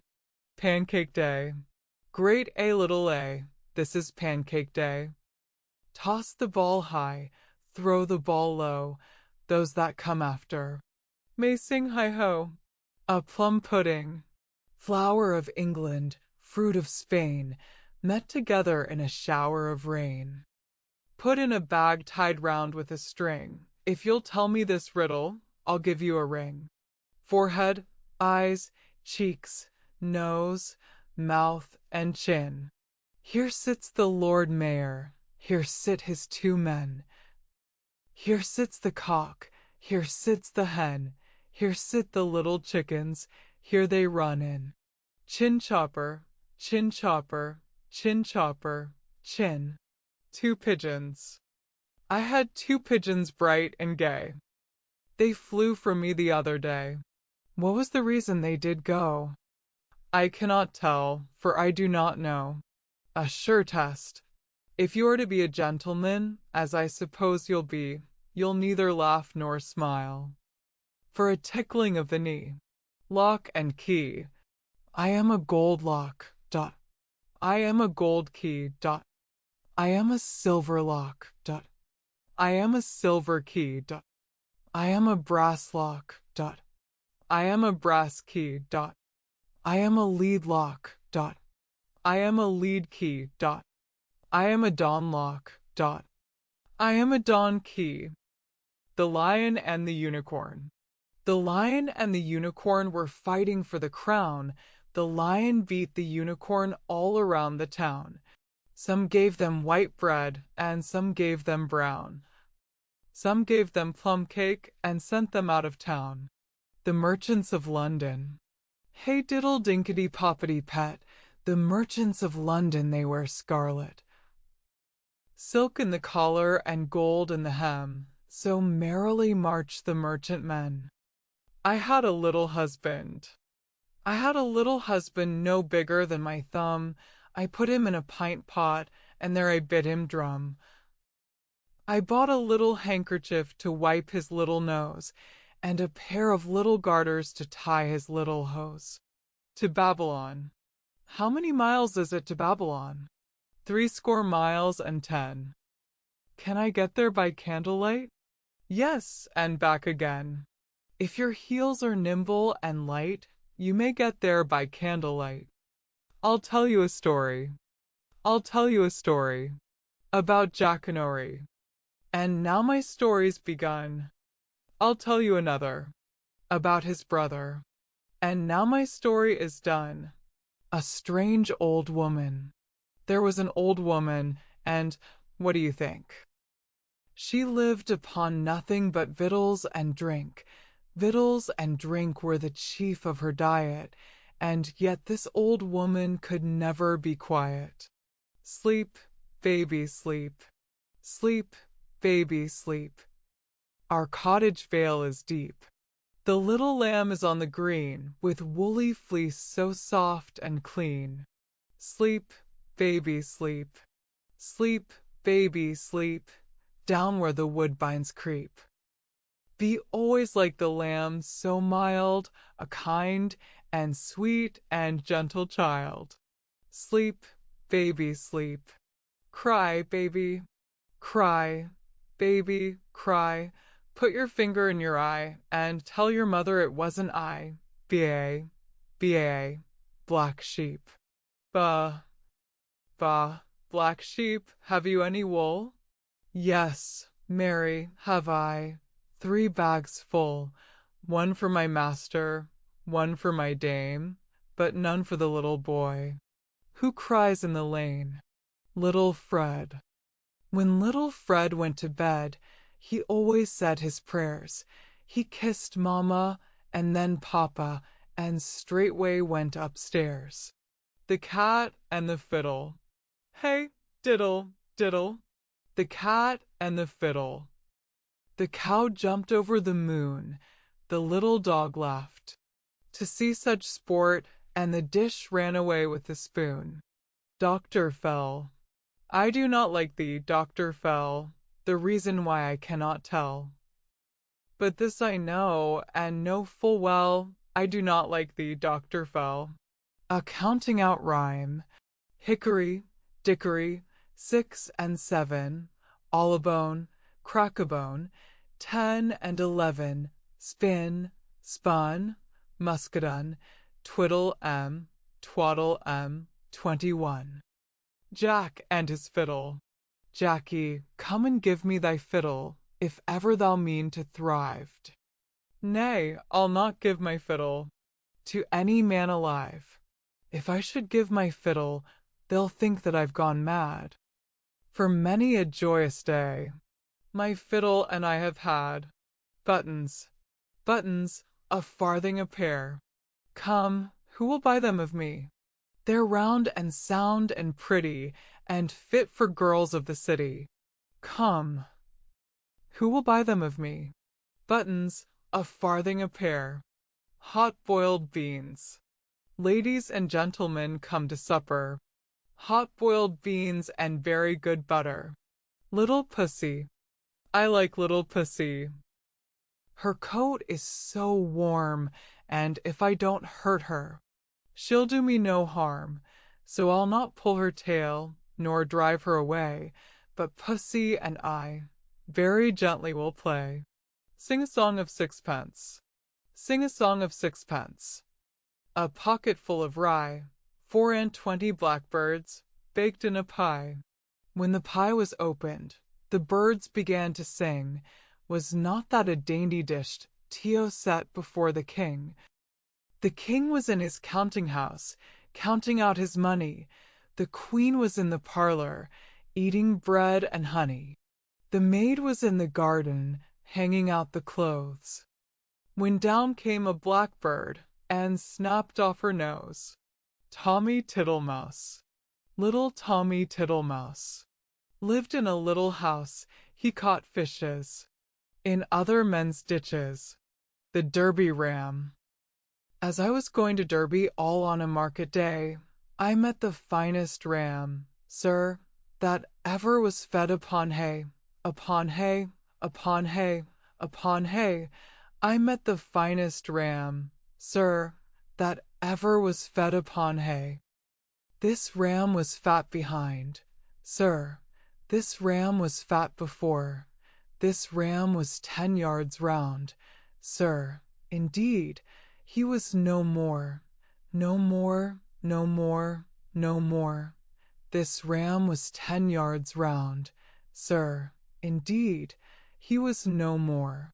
Pancake day. Great A, little a, this is pancake day. Toss the ball high, throw the ball low, those that come after may sing hi-ho. A plum pudding. Flower of England, fruit of Spain, met together in a shower of rain. Put in a bag tied round with a string. If you'll tell me this riddle, I'll give you a ring. Forehead, eyes, cheeks, nose, mouth, and chin. Here sits the Lord Mayor, here sit his two men. Here sits the cock, here sits the hen, here sit the little chickens, here they run in. Chin chopper, chin chopper, chin chopper, chin. Two pigeons. I had two pigeons bright and gay. They flew from me the other day. What was the reason they did go? I cannot tell, for I do not know. A sure test. If you are to be a gentleman, as I suppose you'll be, you'll neither laugh nor smile. For a tickling of the knee. Lock and key. I am a gold lock. Dot. I am a gold key. Dot. I am a silver lock. Dot. I am a silver key. Dot. I am a brass lock. Dot. I am a brass key. Dot. I am a lead lock. Dot. I am a lead key. Dot. I am a dawn lock. Dot. I am a dawn key. The Lion and the Unicorn. The lion and the unicorn were fighting for the crown. The lion beat the unicorn all around the town. Some gave them white bread, and some gave them brown. Some gave them plum cake, and sent them out of town. The merchants of London. Hey diddle dinkety poppity pet, the merchants of London they wear scarlet. Silk in the collar and gold in the hem, so merrily march the merchantmen. I had a little husband. I had a little husband no bigger than my thumb. I put him in a pint pot, and there I bid him drum. I bought a little handkerchief to wipe his little nose, and a pair of little garters to tie his little hose. To Babylon. How many miles is it to Babylon? 60 miles and 10. Can I get there by candlelight? Yes, and back again. If your heels are nimble and light, you may get there by candlelight. I'll tell you a story. I'll tell you a story about Jackanory. And now my story's begun. I'll tell you another about his brother. And now my story is done. A strange old woman. There was an old woman, and what do you think? She lived upon nothing but victuals and drink. Victuals and drink were the chief of her diet, and yet this old woman could never be quiet. Sleep, baby, sleep. Sleep, baby, sleep. Our cottage vale is deep. The little lamb is on the green, with woolly fleece so soft and clean. Sleep, baby, sleep. Sleep, baby, sleep. Down where the woodbines creep. Be always like the lamb, so mild, a kind and sweet and gentle child. Sleep, baby, sleep. Cry, baby. Cry, baby, cry. Put your finger in your eye and tell your mother it wasn't I. B.A. B.A. Black sheep. Bah. Bah. Black sheep, have you any wool? Yes, Mary, have I. 3 bags full. 1 for my master, 1 for my dame, but none for the little boy. Who cries in the lane? Little Fred. When little Fred went to bed, he always said his prayers. He kissed Mamma and then Papa, and straightway went upstairs. The cat and the fiddle. Hey, diddle, diddle. The cat and the fiddle. The cow jumped over the moon. The little dog laughed to see such sport, and the dish ran away with the spoon. Dr. Fell. I do not like thee, Dr. Fell. The reason why I cannot tell. But this I know, and know full well, I do not like thee, Dr. Fell. A counting out rhyme. Hickory, dickory, 6 and 7, allabone, crackabone, 10 and 11, spin, spun, muscadine, twiddle twaddle 21. Jack and his fiddle. Jackie, come and give me thy fiddle, if ever thou mean to thrive. Nay, I'll not give my fiddle to any man alive. If I should give my fiddle, they'll think that I've gone mad. For many a joyous day, my fiddle and I have had. Buttons, buttons, a farthing a pair. Come, who will buy them of me? They're round and sound and pretty, and fit for girls of the city. Come, who will buy them of me? Buttons, a farthing a pair. Hot-boiled beans. Ladies and gentlemen come to supper. Hot-boiled beans and very good butter. Little pussy. I like little pussy. Her coat is so warm, and if I don't hurt her, she'll do me no harm, so I'll not pull her tail, nor drive her away, but pussy and I very gently will play. Sing a song of sixpence. Sing a song of sixpence. A pocket full of rye, 24 blackbirds, baked in a pie. When the pie was opened, the birds began to sing. Was not that a dainty dish Tio set before the king? The king was in his counting house, counting out his money. The queen was in the parlor, eating bread and honey. The maid was in the garden, hanging out the clothes. When down came a blackbird, and snapped off her nose. Tommy Tittlemouse. Little Tommy Tittlemouse lived in a little house. He caught fishes in other men's ditches. The Derby ram. As I was going to Derby all on a market day, I met the finest ram, sir, that ever was fed upon hay, upon hay, upon hay, upon hay. I met the finest ram, sir, that ever was fed upon hay. This ram was fat behind, sir. This ram was fat before. This ram was 10 yards round, sir. Indeed, he was no more, no more, no more, no more. This ram was 10 yards round, sir. Indeed, he was no more.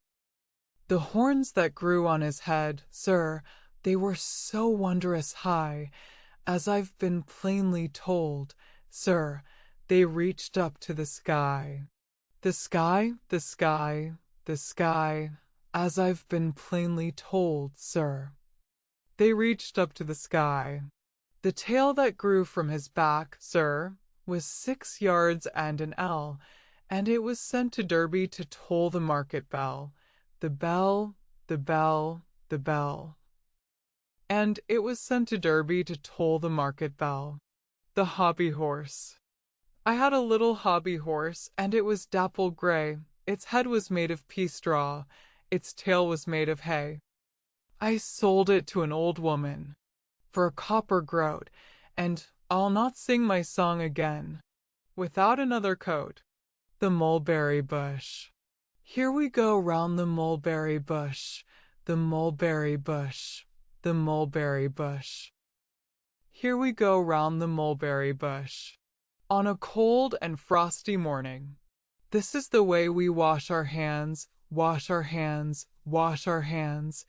The horns that grew on his head, sir, they were so wondrous high, as I've been plainly told, sir, they reached up to the sky. The sky, the sky, the sky, as I've been plainly told, sir. They reached up to the sky. The tail that grew from his back, sir, was 6 yards and an ell, and it was sent to Derby to toll the market bell. The bell, the bell, the bell. And it was sent to Derby to toll the market bell. The hobby horse. I had a little hobby horse, and it was dapple gray. Its head was made of pea straw. Its tail was made of hay. I sold it to an old woman for a copper groat, and I'll not sing my song again without another coat. The mulberry bush. Here we go round the mulberry bush, the mulberry bush, the mulberry bush. Here we go round the mulberry bush. On a cold and frosty morning. This is the way we wash our hands, wash our hands, wash our hands.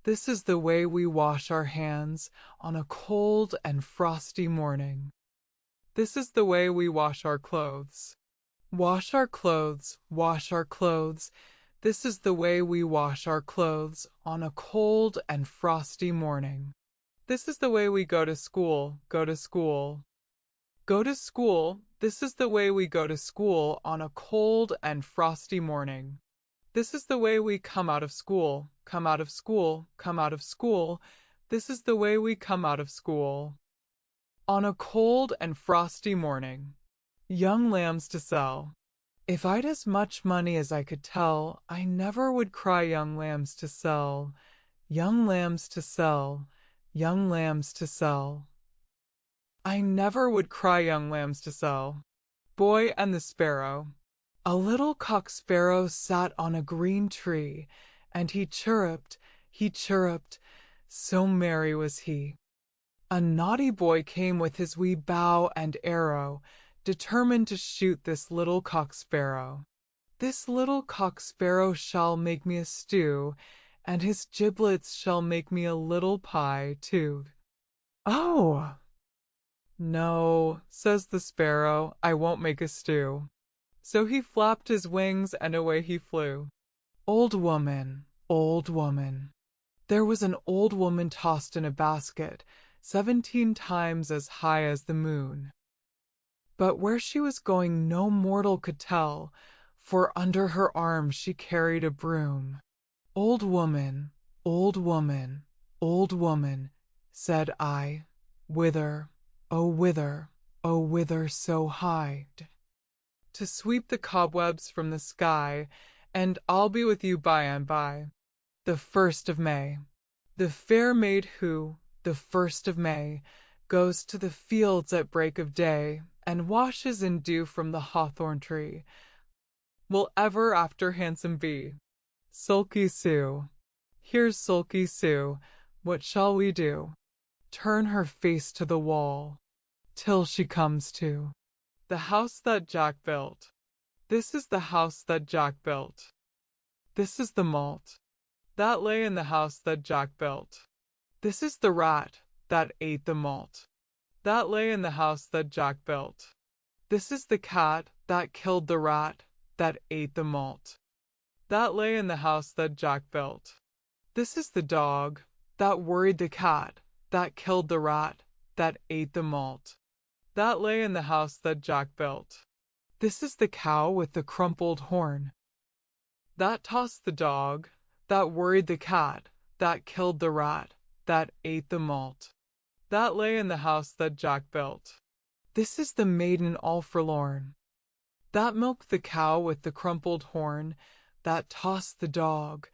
This is the way we wash our hands on a cold and frosty morning. This is the way we wash our clothes. Wash our clothes, wash our clothes. This is the way we wash our clothes on a cold and frosty morning. This is the way we go to school, go to school. Go to school. This is the way we go to school on a cold and frosty morning. This is the way we come out of school, come out of school, come out of school. This is the way we come out of school. On a cold and frosty morning. Young lambs to sell. If I'd as much money as I could tell, I never would cry young lambs to sell. Young lambs to sell, young lambs to sell. I never would cry young lambs to sell. Boy and the Sparrow. A little cock sparrow sat on a green tree, and he chirruped, so merry was he. A naughty boy came with his wee bow and arrow, determined to shoot this little cock sparrow. This little cock sparrow shall make me a stew, and his giblets shall make me a little pie, too. Oh! No, says the sparrow, I won't make a stew. So he flapped his wings and away he flew. Old woman, old woman. There was an old woman tossed in a basket, 17 times as high as the moon. But where she was going no mortal could tell, for under her arm she carried a broom. Old woman, old woman, old woman, said I, whither, oh whither so high? To sweep the cobwebs from the sky, and I'll be with you by and by. The 1st of May. The fair maid who, the 1st of May, goes to the fields at break of day, and washes in dew from the hawthorn tree, will ever after handsome be. Sulky Sue. Here's Sulky Sue, what shall we do? Turn her face to the wall, till she comes to the house that Jack built. This is the house that Jack built. This is the malt that lay in the house that Jack built. This is the rat that ate the malt that lay in the house that Jack built. This is the cat that killed the rat that ate the malt that lay in the house that Jack built. This is the dog that worried the cat that killed the rat that ate the malt that lay in the house that Jack built. This is the cow with the crumpled horn that tossed the dog that worried the cat that killed the rat that ate the malt that lay in the house that Jack built. This is the maiden all forlorn that milked the cow with the crumpled horn that tossed the dog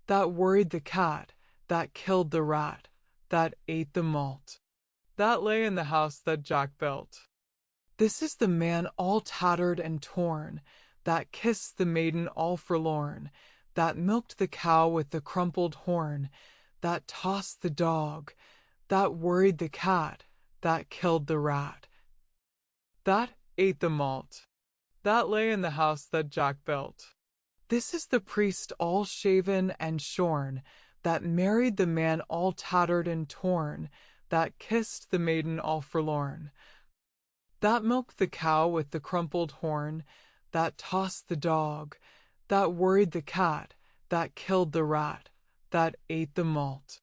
that worried the cat that killed the rat that ate the malt that lay in the house that Jack built. This is the man all tattered and torn that kissed the maiden all forlorn, that milked the cow with the crumpled horn, that tossed the dog, that worried the cat, that killed the rat, that ate the malt that lay in the house that Jack built. This is the priest all shaven and shorn, that married the man all tattered and torn, that kissed the maiden all forlorn, that milked the cow with the crumpled horn, that tossed the dog, that worried the cat, that killed the rat, that ate the malt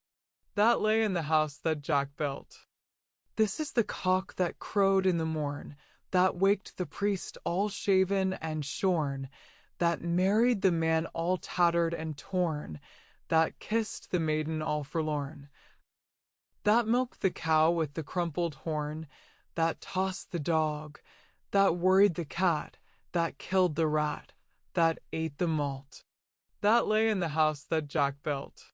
that lay in the house that Jack built. This is the cock that crowed in the morn, that waked the priest all shaven and shorn, that married the man all tattered and torn, that kissed the maiden all forlorn, that milked the cow with the crumpled horn, that tossed the dog, that worried the cat, that killed the rat, that ate the malt that lay in the house that Jack built.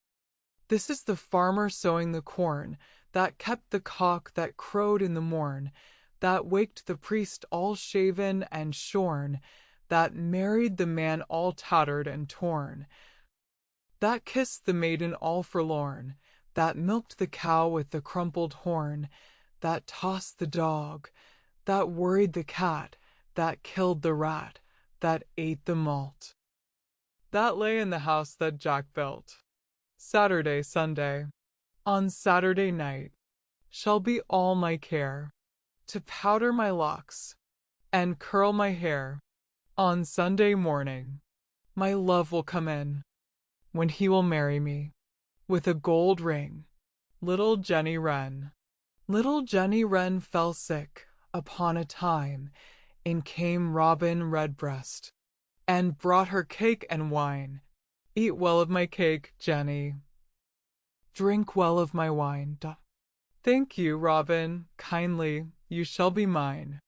This is the farmer sowing the corn, that kept the cock that crowed in the morn, that waked the priest all shaven and shorn, that married the man all tattered and torn, that kissed the maiden all forlorn, that milked the cow with the crumpled horn, that tossed the dog, that worried the cat, that killed the rat, that ate the malt that lay in the house that Jack built. Saturday, Sunday. On Saturday night shall be all my care to powder my locks and curl my hair. On Sunday morning my love will come in, when he will marry me with a gold ring. Little Jenny Wren. Little Jenny Wren fell sick upon a time, in came Robin Redbreast, and brought her cake and wine. Eat well of my cake, Jenny. Drink well of my wine. Thank you, Robin, kindly, you shall be mine.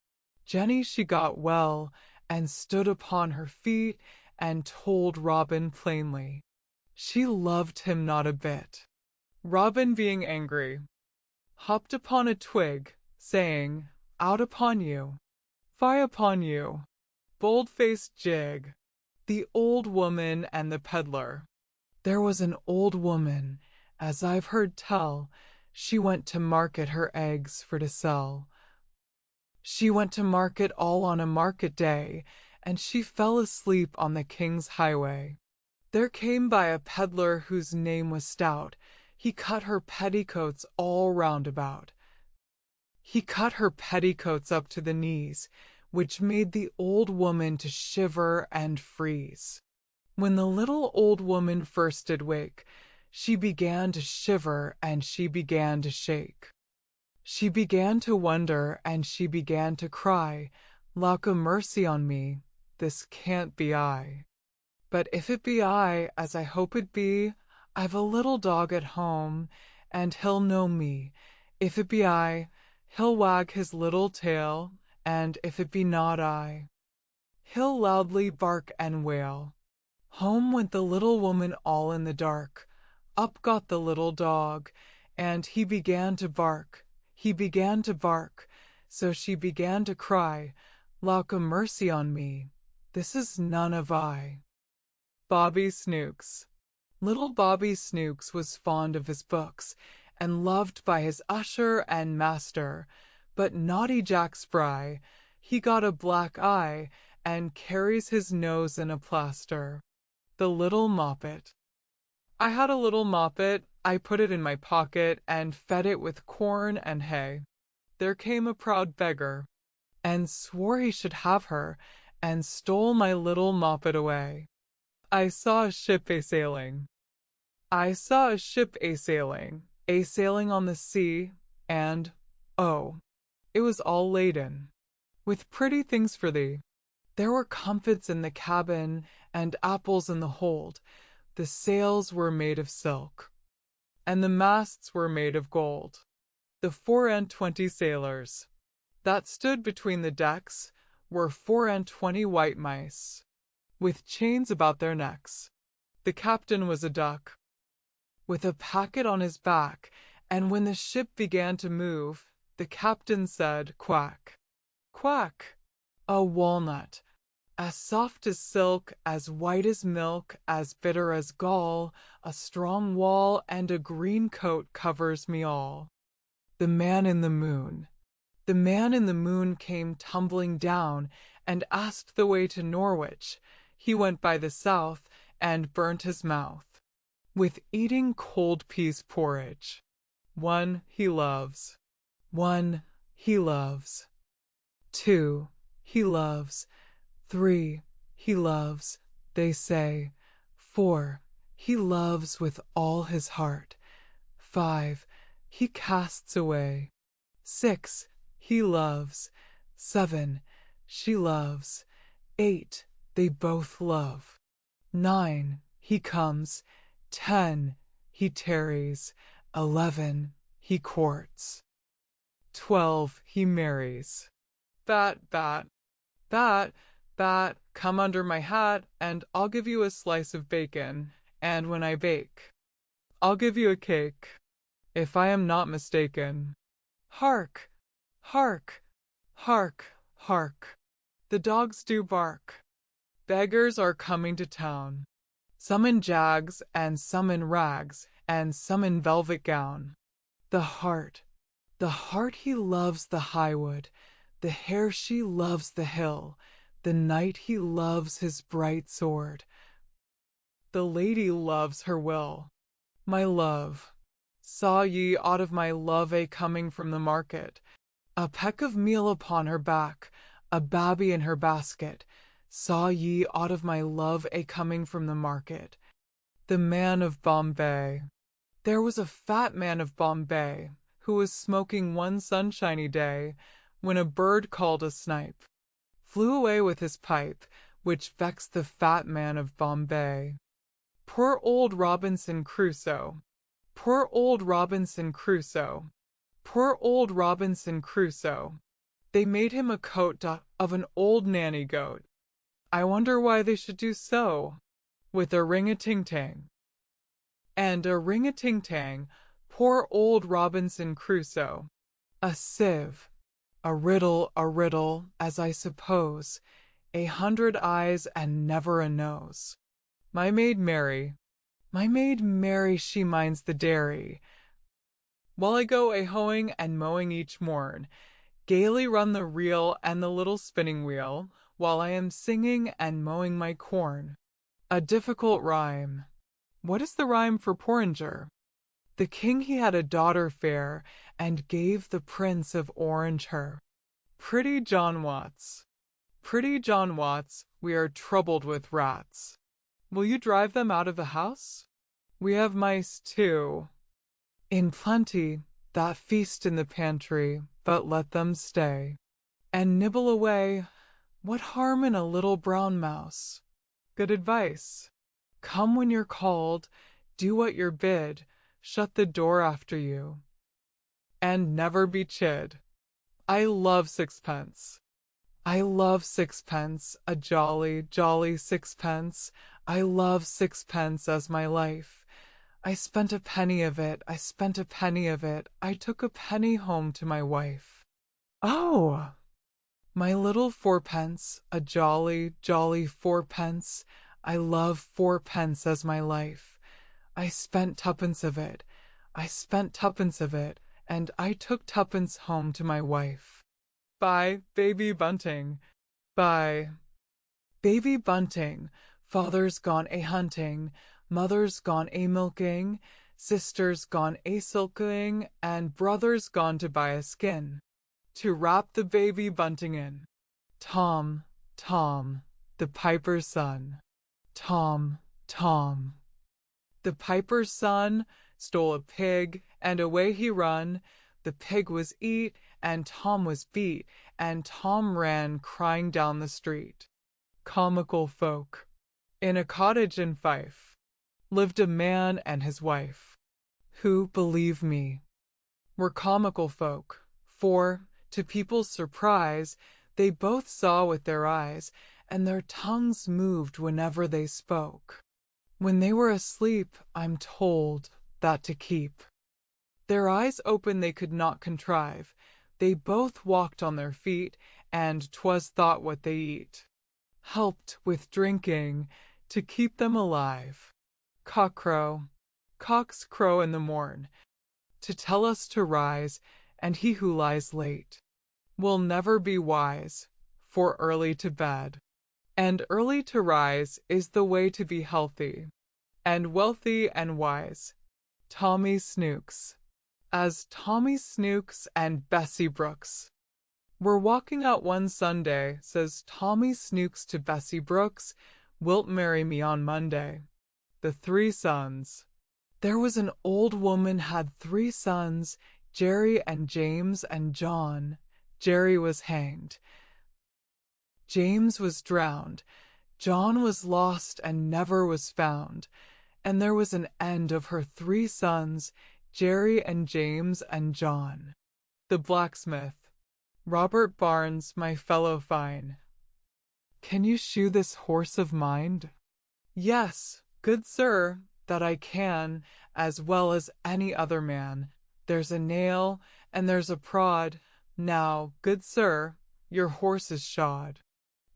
Jenny she got well, and stood upon her feet, and told Robin plainly, she loved him not a bit. Robin being angry, hopped upon a twig, saying, out upon you, fie upon you, bold-faced jig. The old woman and the peddler. There was an old woman, as I've heard tell, She went to market her eggs for to sell. She went to market all on a market day, and she fell asleep on the king's highway. There came by a peddler whose name was Stout. He cut her petticoats all round about. He cut her petticoats up to the knees, which made the old woman to shiver and freeze. When the little old woman first did wake, she began to shiver and she began to shake. She began to wonder and she began to cry, "Lauk a mercy on me, this can't be I. But if it be I, as I hope it be, I've a little dog at home, and he'll know me. If it be I, he'll wag his little tail, and if it be not I, he'll loudly bark and wail." Home went the little woman all in the dark. Up got the little dog, and he began to bark. He began to bark, so she began to cry, "Lauk a mercy on me, this is none of I." Bobby Snooks. Little Bobby Snooks was fond of his books, and loved by his usher and master, but naughty Jack Spry, he got a black eye, and carries his nose in a plaster. The Little Moppet. I had a little moppet, I put it in my pocket, and fed it with corn and hay. There came a proud beggar, and swore he should have her, and stole my little moppet away. I saw a ship a-sailing. I saw a ship a-sailing on the sea, and, oh, it was all laden with pretty things for thee. There were comfits in the cabin, and apples in the hold. The sails were made of silk, and the masts were made of gold. The 24 sailors that stood between the decks were 24 white mice, with chains about their necks. The captain was a duck, with a packet on his back, and when the ship began to move, the captain said, "Quack, quack!" A walnut, as soft as silk, as white as milk, as bitter as gall, a strong wall and a green coat covers me all. The Man in the Moon. The Man in the Moon came tumbling down, and asked the way to Norwich. He went by the south, and burnt his mouth with eating cold peas porridge. One he loves. One he loves. Two he loves. Three he loves, they say. Four he loves with all his heart. Five he casts away. Six he loves. Seven she loves. Eight they both love. 9 he comes. 10 he tarries. 11 he courts. 12 he marries. Bat, bat, bat, bat, come under my hat, and I'll give you a slice of bacon, and when I bake, I'll give you a cake, if I am not mistaken. Hark, hark, hark, hark, the dogs do bark. Beggars are coming to town, some in jags, and some in rags, and some in velvet gown. The heart he loves the highwood, the hare she loves the hill, the knight he loves his bright sword, the lady loves her will. My love, saw ye aught of my love coming from the market? A peck of meal upon her back, a babby in her basket. Saw ye aught of my love coming from the market? The Man of Bombay. There was a fat man of Bombay, who was smoking one sunshiny day, when a bird called a snipe flew away with his pipe, which vexed the fat man of Bombay. Poor old Robinson Crusoe! Poor old Robinson Crusoe! Poor old Robinson Crusoe! They made him a coat of an old nanny goat. I wonder why they should do so? With a ring-a-ting-tang. And a ring-a-ting-tang, poor old Robinson Crusoe. A sieve, a riddle, as I suppose, 100 eyes and never a nose. My maid Mary, she minds the dairy. while I go a-hoeing and mowing each morn. Gaily run the reel and the little spinning wheel, while I am singing and mowing my corn. A difficult rhyme. What is the rhyme for porringer? The king he had a daughter fair, and gave the Prince of Orange her. Pretty John Watts. Pretty John Watts, we are troubled with rats. Will you drive them out of the house? We have mice too. In plenty, that feast in the pantry, but let them stay. And nibble away, what harm in a little brown mouse? Good advice. Come when you're called, do what you're bid, shut the door after you, and never be chid. I love sixpence. I love sixpence, a jolly, jolly sixpence. I love sixpence as my life. I spent a penny of it, I spent a penny of it, I took a penny home to my wife. Oh! My little fourpence, a jolly, jolly fourpence. I love fourpence as my life. I spent twopence of it, I spent twopence of it, and I took twopence home to my wife. By Baby Bunting. By Baby Bunting. Father's gone a-hunting, mother's gone a-milking, sister's gone a-silking, and brother's gone to buy a skin, to wrap the baby bunting in. Tom, Tom, the piper's son. Tom, Tom. The piper's son stole a pig, and away he run. The pig was eat, and Tom was beat, and Tom ran crying down the street. Comical folk. In a cottage in Fife lived a man and his wife, who, believe me, were comical folk, for, to people's surprise, they both saw with their eyes, and their tongues moved whenever they spoke. When they were asleep, I'm told that to keep their eyes open they could not contrive. They both walked on their feet, and 'twas thought what they eat helped with drinking to keep them alive. Cockcrow. Cocks crow in the morn, to tell us to rise, and he who lies late will never be wise, for early to bed and early to rise is the way to be healthy and wealthy and wise. Tommy Snooks. As Tommy Snooks and Bessie Brooks were walking out one Sunday, says Tommy Snooks to Bessie Brooks, "Wilt marry me on Monday?" The three sons. There was an old woman had three sons, Jerry and James and John. Jerry was hanged. James was drowned. John was lost and never was found. And there was an end of her three sons, Jerry and James and John. The blacksmith. Robert Barnes, my fellow fine. Can you shoe this horse of mine? Yes, good sir, that I can, as well as any other man. There's a nail, and there's a prod. Now, good sir, your horse is shod.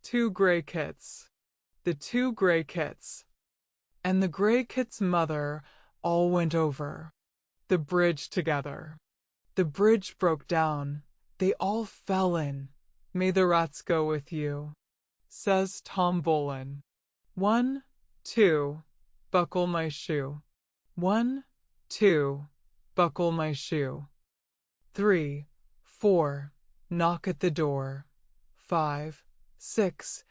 Two grey kits. The two grey kits. And the grey kit's mother all went over the bridge together. The bridge broke down. They all fell in. May the rats go with you, says Tom Bolin. 1, 2, buckle my shoe. 1, 2, buckle my shoe. 3, 4, knock at the door. 5, 6,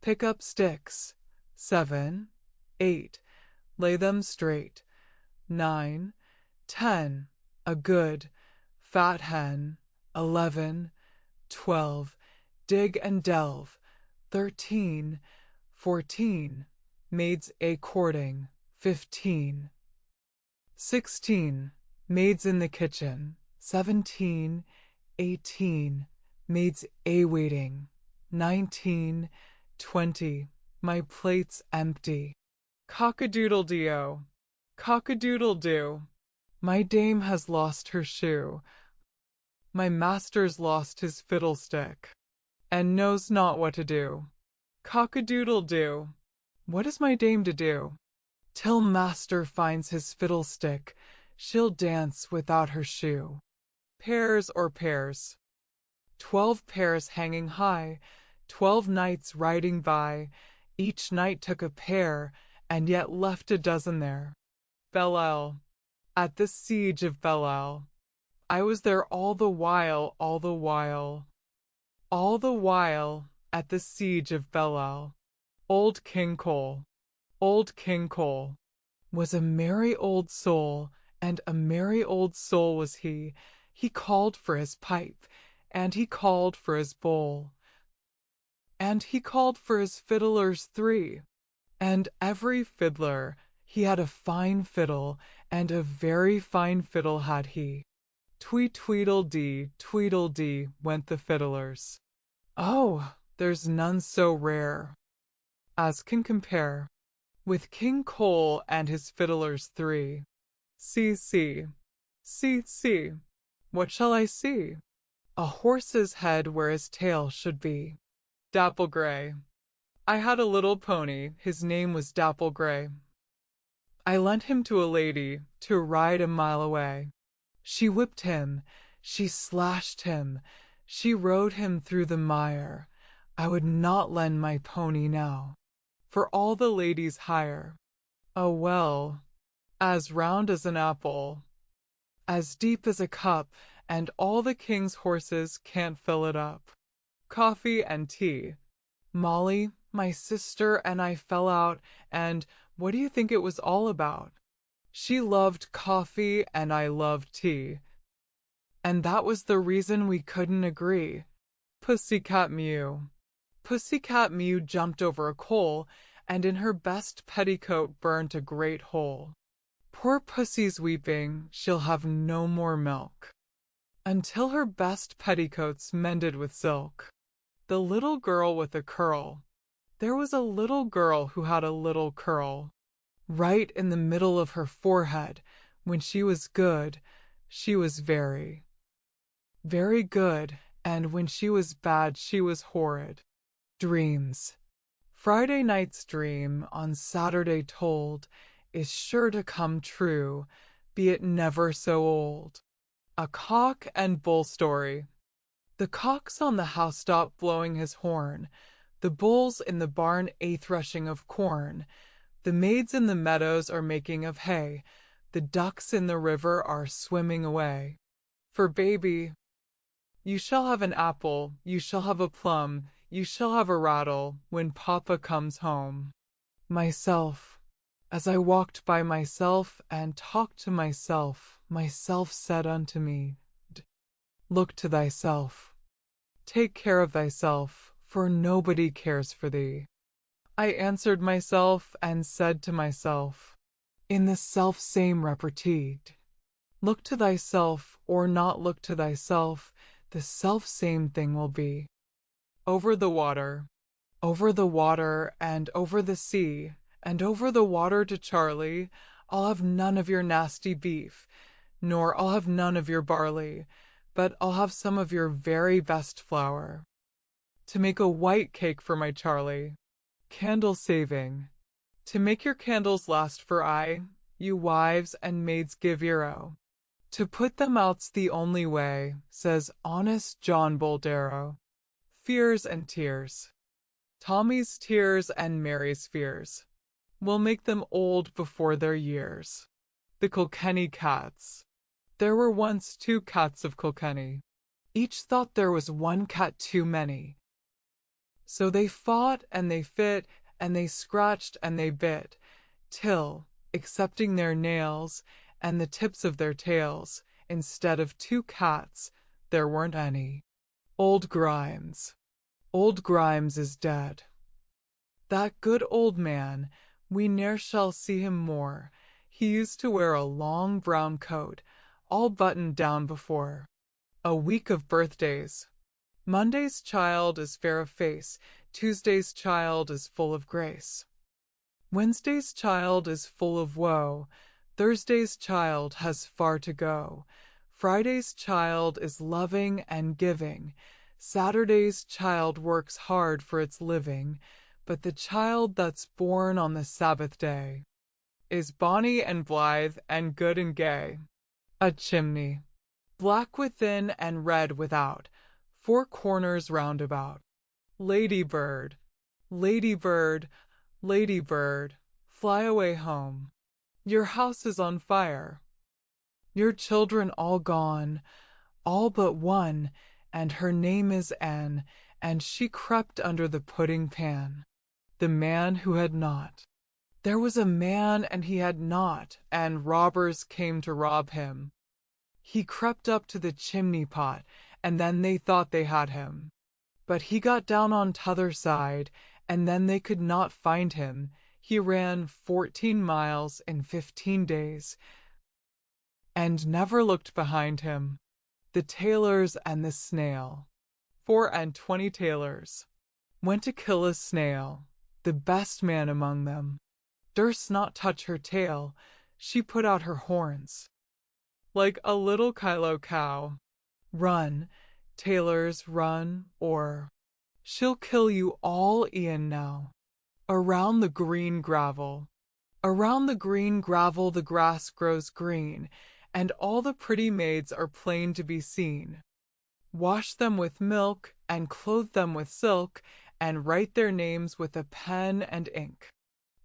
pick up sticks. 7, 8, lay them straight. 9, 10, a good, fat hen. 11, 12, dig and delve. 13, 14, maids a-courting. 15, 16, maids in the kitchen. 17, 18, maids a-waiting. 19, 20, my plate's empty. Cock-a-doodle-dee-o. Cock-a-doodle-doo. My dame has lost her shoe. My master's lost his fiddlestick, and knows not what to do. Cock-a-doodle-doo. What is my dame to do? Till master finds his fiddlestick, she'll dance without her shoe. Pairs or pairs. 12 pairs hanging high, 12 knights riding by, each knight took a pair, and yet left a dozen there. Belle-Isle. At the siege of Belle-Isle. I was there all the while, all the while. All the while, at the siege of Belle-Isle. Old King Cole. Old King Cole was a merry old soul, and a merry old soul was he. He called for his pipe, and he called for his bowl, and he called for his fiddlers 3, and every fiddler he had a fine fiddle, and a very fine fiddle had he. Tweedledee went the fiddlers. Oh, there's none so rare as can compare with King Cole and his fiddlers 3. See, what shall I see? A horse's head where his tail should be. Dapple-gray. I had a little pony, his name was Dapple-gray. I lent him to a lady to ride a mile away. She whipped him, she slashed him, she rode him through the mire. I would not lend my pony now for all the lady's hire. Oh well, as round as an apple, as deep as a cup, and all the king's horses can't fill it up. Coffee and tea. Molly, my sister, and I fell out, and what do you think it was all about? She loved coffee and I loved tea, and that was the reason we couldn't agree. Pussycat Mew. Pussycat Mew jumped over a coal, and in her best petticoat burnt a great hole. Poor Pussy's weeping, she'll have no more milk, until her best petticoat's mended with silk. The little girl with a curl. There was a little girl who had a little curl right in the middle of her forehead. When she was good, she was very, very good, and when she was bad, she was horrid. Dreams. Friday night's dream, on Saturday told, is sure to come true, be it never so old. A cock and bull story. The cock's on the housetop blowing his horn, the bull's in the barn threshing of corn, the maids in the meadows are making of hay, the ducks in the river are swimming away. For baby, you shall have an apple, you shall have a plum, you shall have a rattle, when Papa comes home. Myself. As I walked by myself and talked to myself, myself said unto me, Look to thyself. Take care of thyself, for nobody cares for thee. I answered myself and said to myself, in the self-same repartee, Look to thyself or not look to thyself, the self-same thing will be. Over the water and over the sea, and over the water to Charlie, I'll have none of your nasty beef, nor I'll have none of your barley, but I'll have some of your very best flour, to make a white cake for my Charlie. Candle saving. To make your candles last for aye, you wives and maids give ear. To put them out's the only way, says honest John Boldero. Fears and tears. Tommy's tears and Mary's fears will make them old before their years. The Kilkenny cats. There were once 2 cats of Kilkenny. Each thought there was 1 cat too many. So they fought and they fit, and they scratched and they bit, till, excepting their nails and the tips of their tails, instead of 2 cats, there weren't any. Old Grimes. Old Grimes is dead. That good old man, we ne'er shall see him more. He used to wear a long brown coat, all buttoned down before. A week of birthdays. Monday's child is fair of face, Tuesday's child is full of grace. Wednesday's child is full of woe, Thursday's child has far to go. Friday's child is loving and giving, Saturday's child works hard for its living, but the child that's born on the Sabbath day is bonny and blithe and good and gay. A chimney, black within and red without, four corners round about. Ladybird, ladybird, ladybird, fly away home. Your house is on fire. Your children all gone, all but one, and her name is Anne, and she crept under the pudding pan. The man who had not. There was a man and he had not, and robbers came to rob him. He crept up to the chimney pot, and then they thought they had him. But he got down on t'other side, and then they could not find him. He ran 14 miles in 15 days, and never looked behind him. The tailors and the snail. 24 tailors went to kill a snail. The best man among them durst not touch her tail. She put out her horns like a little Kylo cow. Run, tailors, run, or she'll kill you all e'en now. Around the green gravel, around the green gravel the grass grows green, and all the pretty maids are plain to be seen. Wash them with milk, and clothe them with silk, and write their names with a pen and ink.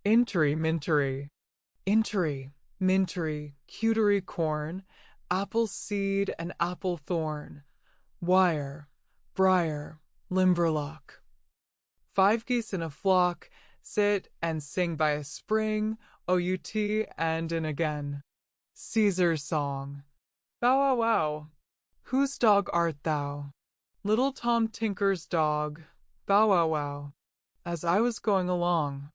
Intery mintery, intery, mintery, cutery corn, apple seed and apple thorn, wire, briar, limberlock. 5 geese in a flock sit and sing by a spring, out and in again. Caesar's song. Bow wow wow. Whose dog art thou? Little Tom Tinker's dog. Bow wow wow. As I was going along,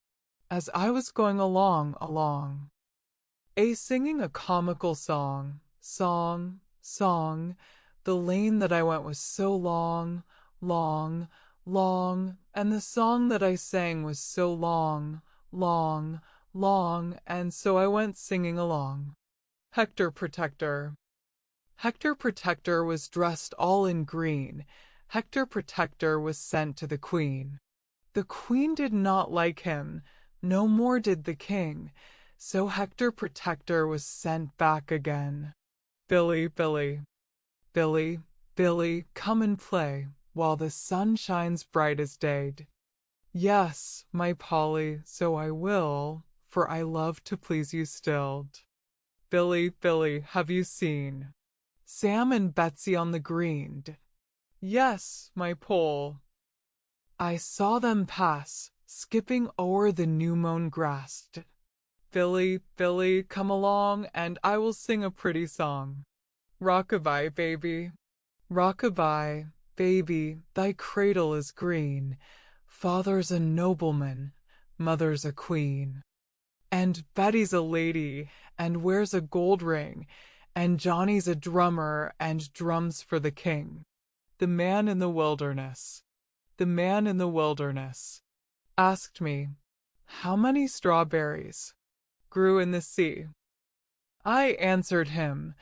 as I was going along. Singing a comical song, song, song. The lane that I went was so long, long, long, and the song that I sang was so long, long, long, and so I went singing along. Hector Protector. Hector Protector was dressed all in green. Hector Protector was sent to the Queen. The Queen did not like him, no more did the King, so Hector Protector was sent back again. Billy, Billy, Billy, Billy, come and play, while the sun shines bright as day. Yes, my Polly, so I will, for I love to please you still. Billy, Billy, have you seen Sam and Betsy on the green? Yes, my Poll. I saw them pass, skipping o'er the new-mown grass. Billy, Billy, come along, and I will sing a pretty song. Rock-a-bye, baby. Rock-a-bye, baby, thy cradle is green. Father's a nobleman, mother's a queen. And Betty's a lady, and wears a gold ring, and Johnny's a drummer, and drums for the king. The man in the wilderness, the man in the wilderness, asked me, how many strawberries grew in the sea? I answered him,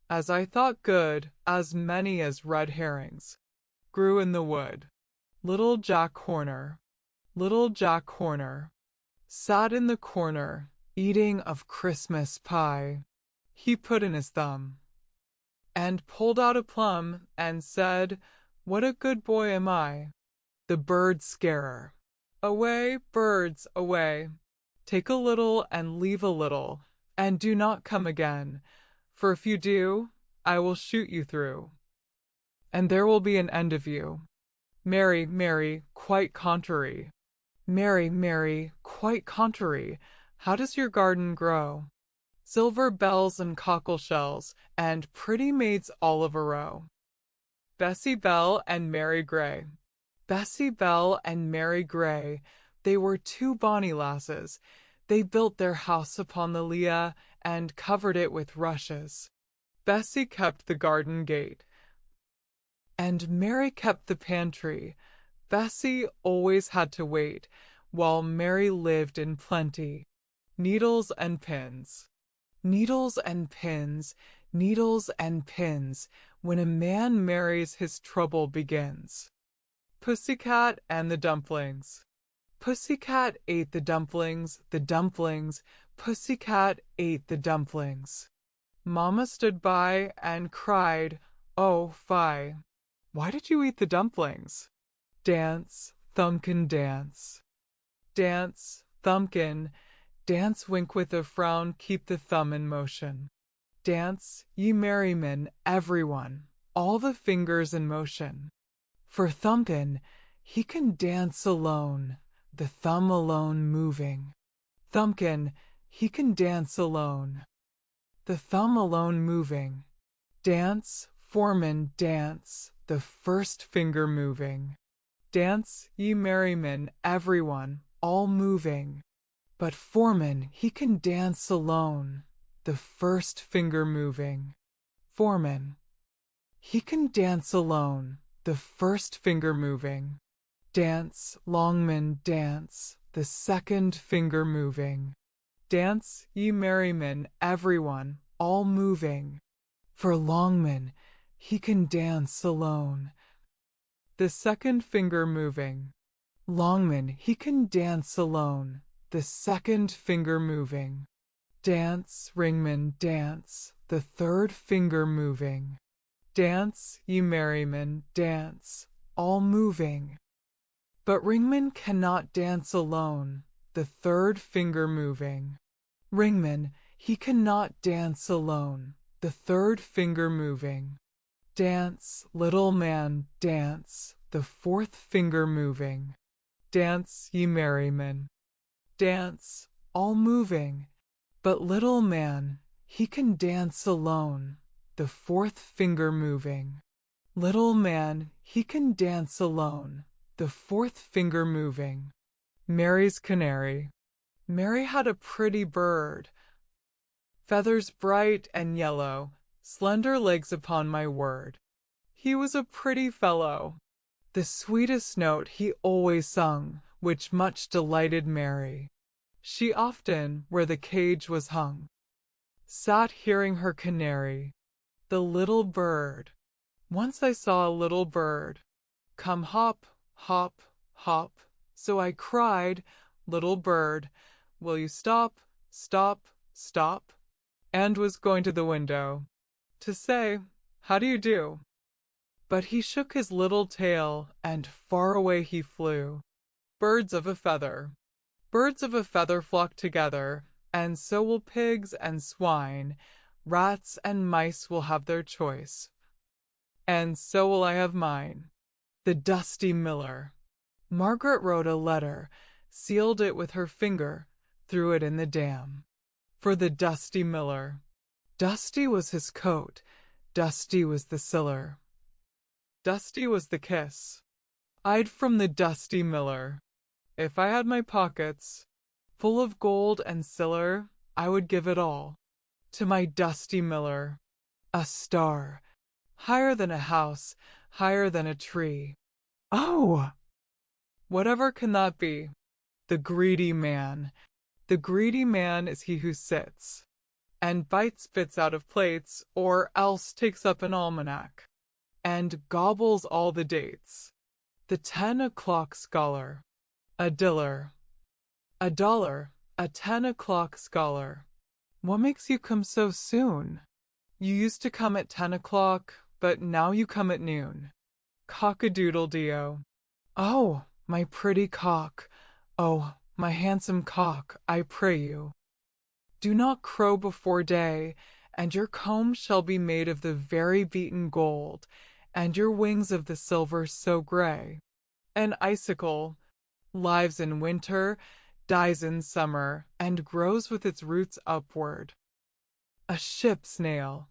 as I thought good, as many as red herrings grew in the wood. Little Jack Horner, little Jack Horner, sat in the corner, eating of Christmas pie. He put in his thumb, and pulled out a plum, and said, what a good boy am I. The bird scarer. Away, birds, away. Take a little and leave a little, and do not come again, for if you do, I will shoot you through, and there will be an end of you. Mary, Mary, quite contrary. Mary, Mary, quite contrary. How does your garden grow? Silver bells and cockle shells, and pretty maids all of a row. Bessie Bell and Mary Gray. Bessie Bell and Mary Gray, they were 2 bonny lasses. They built their house upon the Lea, and covered it with rushes. Bessie kept the garden gate, and Mary kept the pantry. Bessie always had to wait, while Mary lived in plenty. Needles and pins. Needles and pins, needles and pins, when a man marries his trouble begins. Pussycat and the dumplings. Pussycat ate the dumplings, Pussycat ate the dumplings. Mamma stood by and cried, "Oh, fie! Why did you eat the dumplings?" Dance, Thumbkin, dance. Dance, Thumbkin, dance, wink with a frown, keep the thumb in motion. Dance, ye merrymen, everyone, all the fingers in motion. For Thumbkin, he can dance alone, the thumb alone moving. Thumbkin, he can dance alone, the thumb alone moving. Dance, Foreman, dance, the first finger moving. Dance, ye merrymen, everyone, all moving. But Foreman, he can dance alone, the first finger moving. Foreman, he can dance alone, the first finger moving. Dance, Longman, dance, the second finger moving. Dance, ye merrymen, everyone, all moving. For Longman, he can dance alone, the second finger moving. Longman, he can dance alone, the second finger moving. Dance, Ringman, dance, the third finger moving. Dance, ye merrymen, dance, all moving. But Ringman cannot dance alone, the third finger moving. Ringman, he cannot dance alone, the third finger moving. Dance, little man, dance, the fourth finger moving. Dance, ye merrymen. Dance, all moving. But little man, he can dance alone, the fourth finger moving. Little man, he can dance alone, the fourth finger moving. Mary's Canary. Mary had a pretty bird, feathers bright and yellow, slender legs upon my word. He was a pretty fellow. The sweetest note he always sung, which much delighted Mary. She often, where the cage was hung, sat hearing her canary. The little bird. Once I saw a little bird come hop, hop, hop. So I cried, "Little bird, will you stop, stop, stop?" And was going to the window to say, "How do you do?" But he shook his little tail, and far away he flew. Birds of a feather. Birds of a feather flock together, and so will pigs and swine. Rats and mice will have their choice, and so will I have mine. The Dusty Miller. Margaret wrote a letter, sealed it with her finger, threw it in the dam. For the Dusty Miller. Dusty was his coat, dusty was the siller, dusty was the kiss I'd from the Dusty Miller. If I had my pockets full of gold and silver, I would give it all to my Dusty Miller. A star, higher than a house, higher than a tree. Oh! Whatever can that be? The greedy man. The greedy man is he who sits and bites bits out of plates, or else takes up an almanac and gobbles all the dates. The 10 o'clock scholar. A diller. A dollar. A 10 o'clock scholar. What makes you come so soon? You used to come at 10 o'clock, but now you come at noon. Cock-a-doodle-deo. Oh, my pretty cock. Oh, my handsome cock, I pray you, do not crow before day, and your comb shall be made of the very beaten gold, and your wings of the silver so gray. An icicle lives in winter, dies in summer, and grows with its roots upward. A ship snail,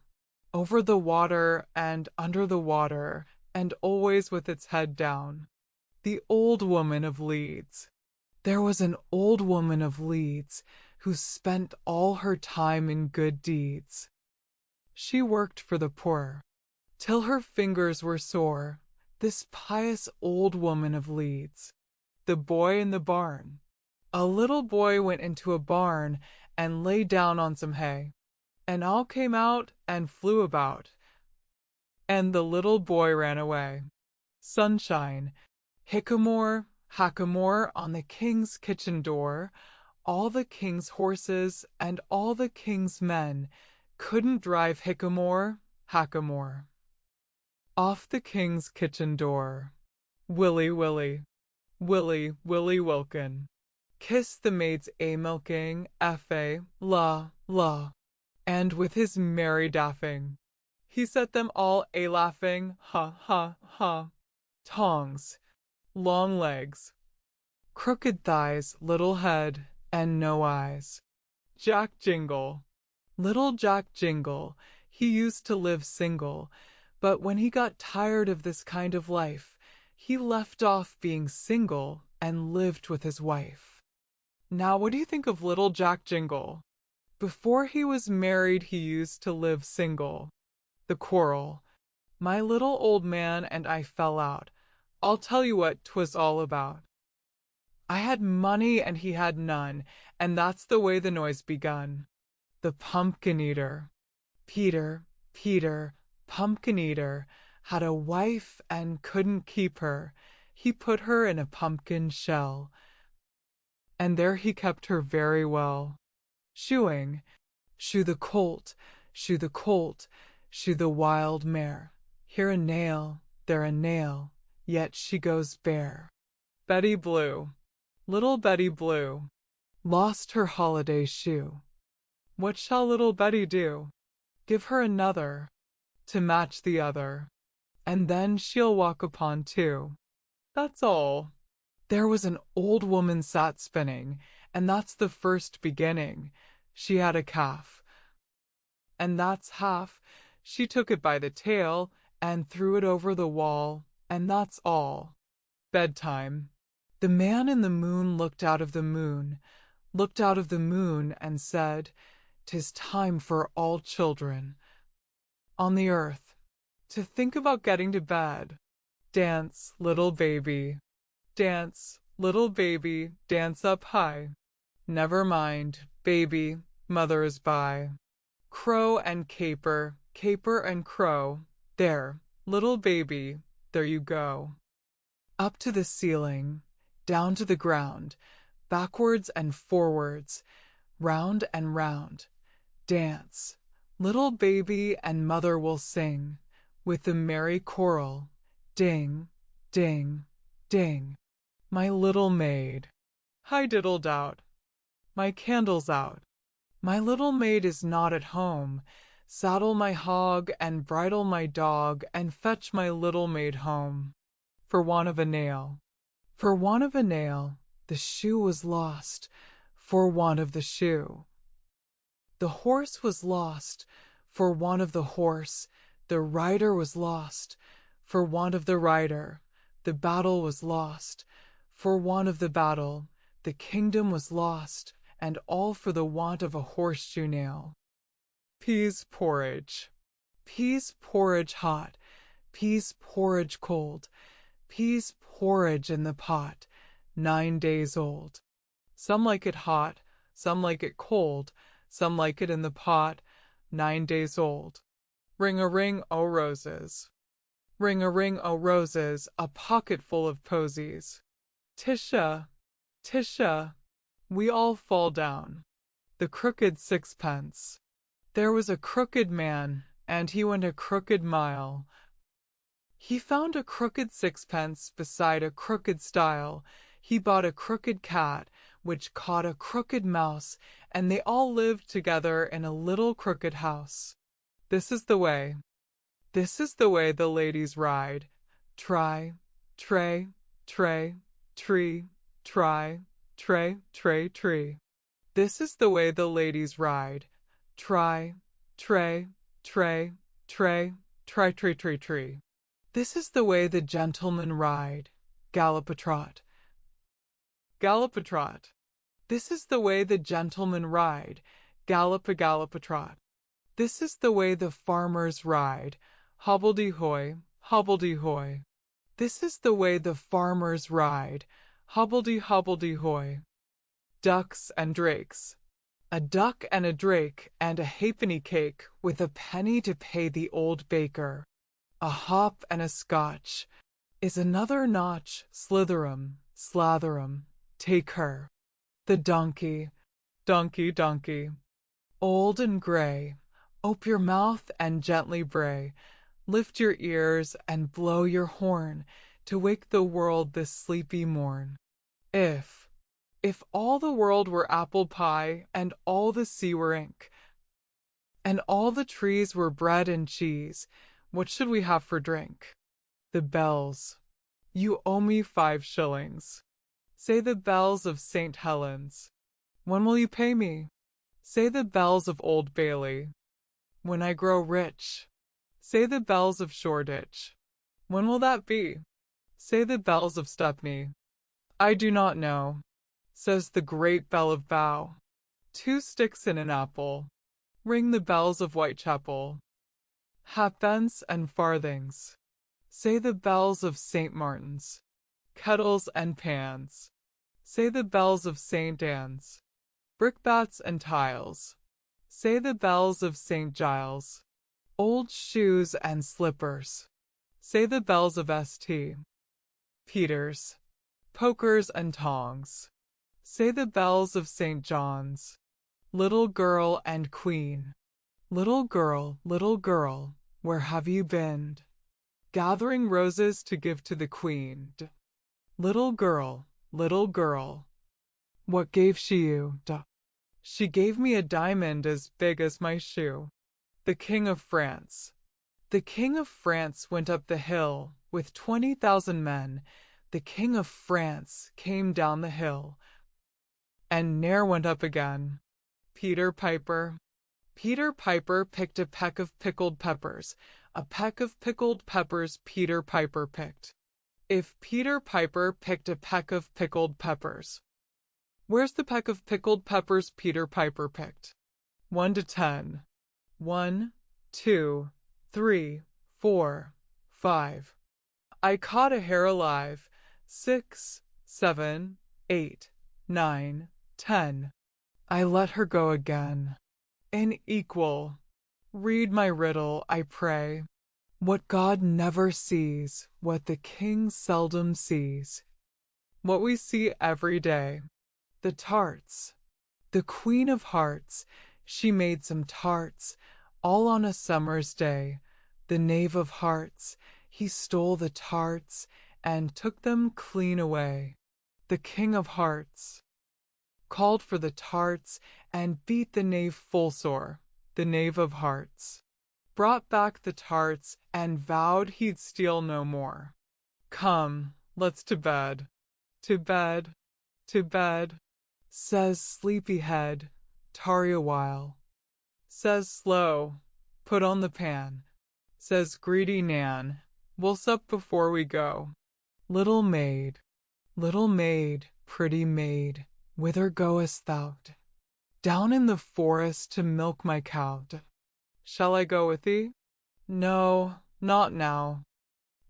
over the water and under the water, and always with its head down. The old woman of Leeds. There was an old woman of Leeds who spent all her time in good deeds. She worked for the poor till her fingers were sore, this pious old woman of Leeds. The boy in the barn. A little boy went into a barn and lay down on some hay, and all came out and flew about, and the little boy ran away. Sunshine. Hickamore, hackamore on the king's kitchen door, all the king's horses and all the king's men couldn't drive hackamore. Off the king's kitchen door. Willy, Willy, Willy, Willy Wilkin. Kissed the maids a milking, la. And with his merry daffing, he set them all a laughing, ha. Tongs, long legs, crooked thighs, little head, and no eyes. Jack Jingle. Little Jack Jingle, he used to live single, but when he got tired of this kind of life, he left off being single and lived with his wife. Now, what do you think of little Jack Jingle? Before he was married, he used to live single. The quarrel. My little old man and I fell out. I'll tell you what 'twas all about. I had money and he had none, and that's the way the noise begun. The pumpkin eater. Peter, pumpkin eater, had a wife and couldn't keep her. He put her in a pumpkin shell, and there he kept her very well. Shoeing. Shoe the colt, shoe the wild mare. Here a nail, there a nail, yet she goes bare. Betty Blue. Little Betty Blue lost her holiday shoe. What shall little Betty do? Give her another to match the other, and then she'll walk upon two. That's all. There was an old woman sat spinning, and that's the first beginning. She had a calf, and that's half. She took it by the tail and threw it over the wall, and that's all. Bedtime. The man in the moon looked out of the moon, and said, "'Tis time for all children on the earth to think about getting to bed. Dance, little baby, dance, dance up high. Never mind, baby, mother is by. Crow and caper and crow. There, little baby, there you go. Up to the ceiling, down to the ground, backwards and forwards, round and round. Dance, little baby, and mother will sing with the merry choral. Ding, ding, ding. My little maid. Hi diddle doubt. My candle's out. My little maid is not at home. Saddle my hog and bridle my dog and fetch my little maid home. For want of a nail. For want of a nail, the shoe was lost. For want of the shoe. The horse was lost. For want of the horse. The rider was lost. For want of the rider. The battle was lost. For want of the battle. The kingdom was lost, and all for the want of a horseshoe nail. Peas porridge. Peas porridge hot. Peas porridge cold. Peas porridge in the pot, 9 days old. Some like it hot, some like it cold, some like it in the pot, 9 days old. Ring-a-ring o' roses. Ring-a-ring o' roses, a pocket full of posies. Tisha, Tisha, we all fall down. The crooked sixpence. There was a crooked man, and he went a crooked mile. He found a crooked sixpence beside a crooked stile. He bought a crooked cat, which caught a crooked mouse, and they all lived together in a little crooked house. This is the way the ladies ride. Try, tray, tree, try, tray, tree. This is the way the ladies ride. Try, tray, tree. This is the way the gentlemen ride. Gallop-a-trot. Gallop-a-trot. This is the way the gentlemen ride. Gallop-a-trot. This is the way the farmers ride. Hobbledy-hoy, hobbledy-hoy. This is the way the farmers ride. Hobbledy-hoy. Ducks and drakes. A duck and a drake and a halfpenny cake with a penny to pay the old baker. A hop and a scotch is another notch. Slitherum, slatherum, take her. The donkey, donkey. Old and gray, Ope your mouth and gently bray. Lift your ears and blow your horn to wake the world this sleepy morn. If all the world were apple pie, and all the sea were ink, and all the trees were bread and cheese, what should we have for drink? The bells. You owe me 5 shillings. Say the bells of St. Helens. When will you pay me? Say the bells of Old Bailey. When I grow rich. Say the bells of Shoreditch. When will that be? Say the bells of Stepney. I do not know, says the great bell of Bow. 2 sticks in an apple. Ring the bells of Whitechapel. Halfpence and farthings. Say the bells of St. Martin's. Kettles and pans. Say the bells of St. Anne's. Brickbats and tiles. Say the bells of St. Giles. Old shoes and slippers. Say the bells of St. Peter's. Pokers and tongs. Say the bells of St. John's. Little girl and queen. Little girl, where have you been? Gathering roses to give to the queen. Little girl, what gave she you? She gave me a diamond as big as my shoe. The King of France. The King of France went up the hill with 20,000 men. The King of France came down the hill and ne'er went up again. Peter Piper. Peter Piper picked a peck of pickled peppers. A peck of pickled peppers Peter Piper picked. If Peter Piper picked a peck of pickled peppers, where's the peck of pickled peppers Peter Piper picked? 1 to 10. 1, 2, 3, 4, 5. I caught a hare alive. 6, 7, 8, 9, 10. I let her go again. An equal. Read my riddle, I pray. What God never sees, what the king seldom sees. What we see every day. The tarts. The Queen of Hearts, she made some tarts, all on a summer's day. The Knave of Hearts, he stole the tarts, and took them clean away. The King of Hearts called for the tarts, and beat the knave full sore. The Knave of Hearts brought back the tarts, and vowed he'd steal no more. Come, let's to bed. To bed, to bed, says Sleepyhead, tarry a while. Says Slow, put on the pan. Says Greedy Nan, we'll sup before we go. Little maid, pretty maid, whither goest thou? Down in the forest to milk my cow. Shall I go with thee? No, not now.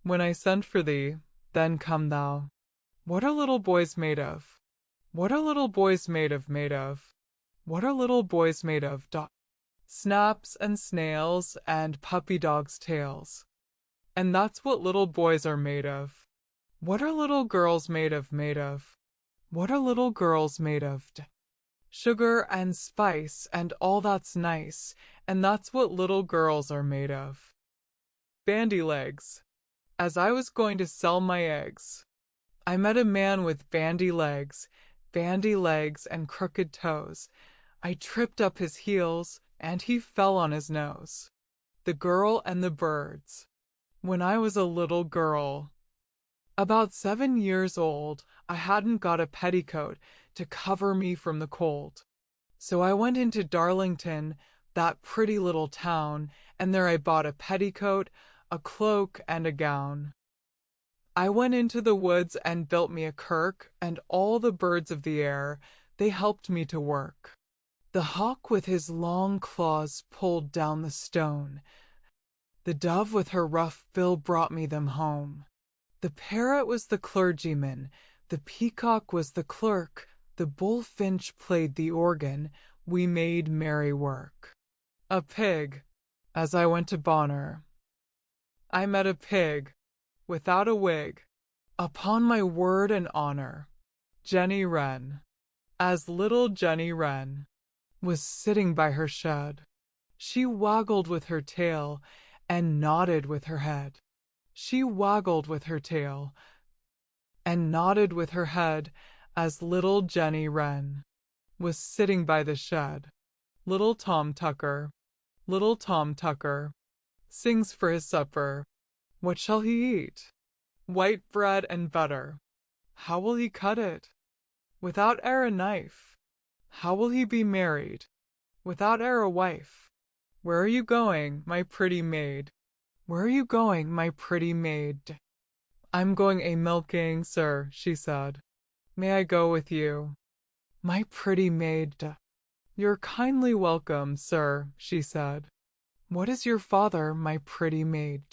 When I send for thee, then come thou. What are little boys made of? What are little boys made of? What are little boys made of? Snaps and snails and puppy dogs' tails. And that's what little boys are made of. What are little girls made of? What are little girls made of? Sugar and spice and all that's nice, and that's what little girls are made of. Bandy legs. As I was going to sell my eggs, I met a man with bandy legs and crooked toes. I tripped up his heels, and he fell on his nose. The Girl and the Birds. When I was a little girl, about 7 years old, I hadn't got a petticoat to cover me from the cold. So I went into Darlington, that pretty little town, and there I bought a petticoat, a cloak, and a gown. I went into the woods and built me a kirk, and all the birds of the air, they helped me to work. The hawk with his long claws pulled down the stone. The dove with her rough bill brought me them home. The parrot was the clergyman, the peacock was the clerk, the bullfinch played the organ, we made merry work. A pig. As I went to Bonner, I met a pig, without a wig. Upon my word and honor, Jenny Wren, as little Jenny Wren, was sitting by her shed. She waggled with her tail and nodded with her head. She waggled with her tail and nodded with her head as little Jenny Wren was sitting by the shed. Little Tom Tucker, little Tom Tucker, sings for his supper. What shall he eat? White bread and butter. How will he cut it? Without e'er a knife. How will he be married? Without e'er a wife. Where are you going, my pretty maid? Where are you going, my pretty maid? I'm going a milking, sir, she said. May I go with you? My pretty maid. You're kindly welcome, sir, she said. What is your father, my pretty maid?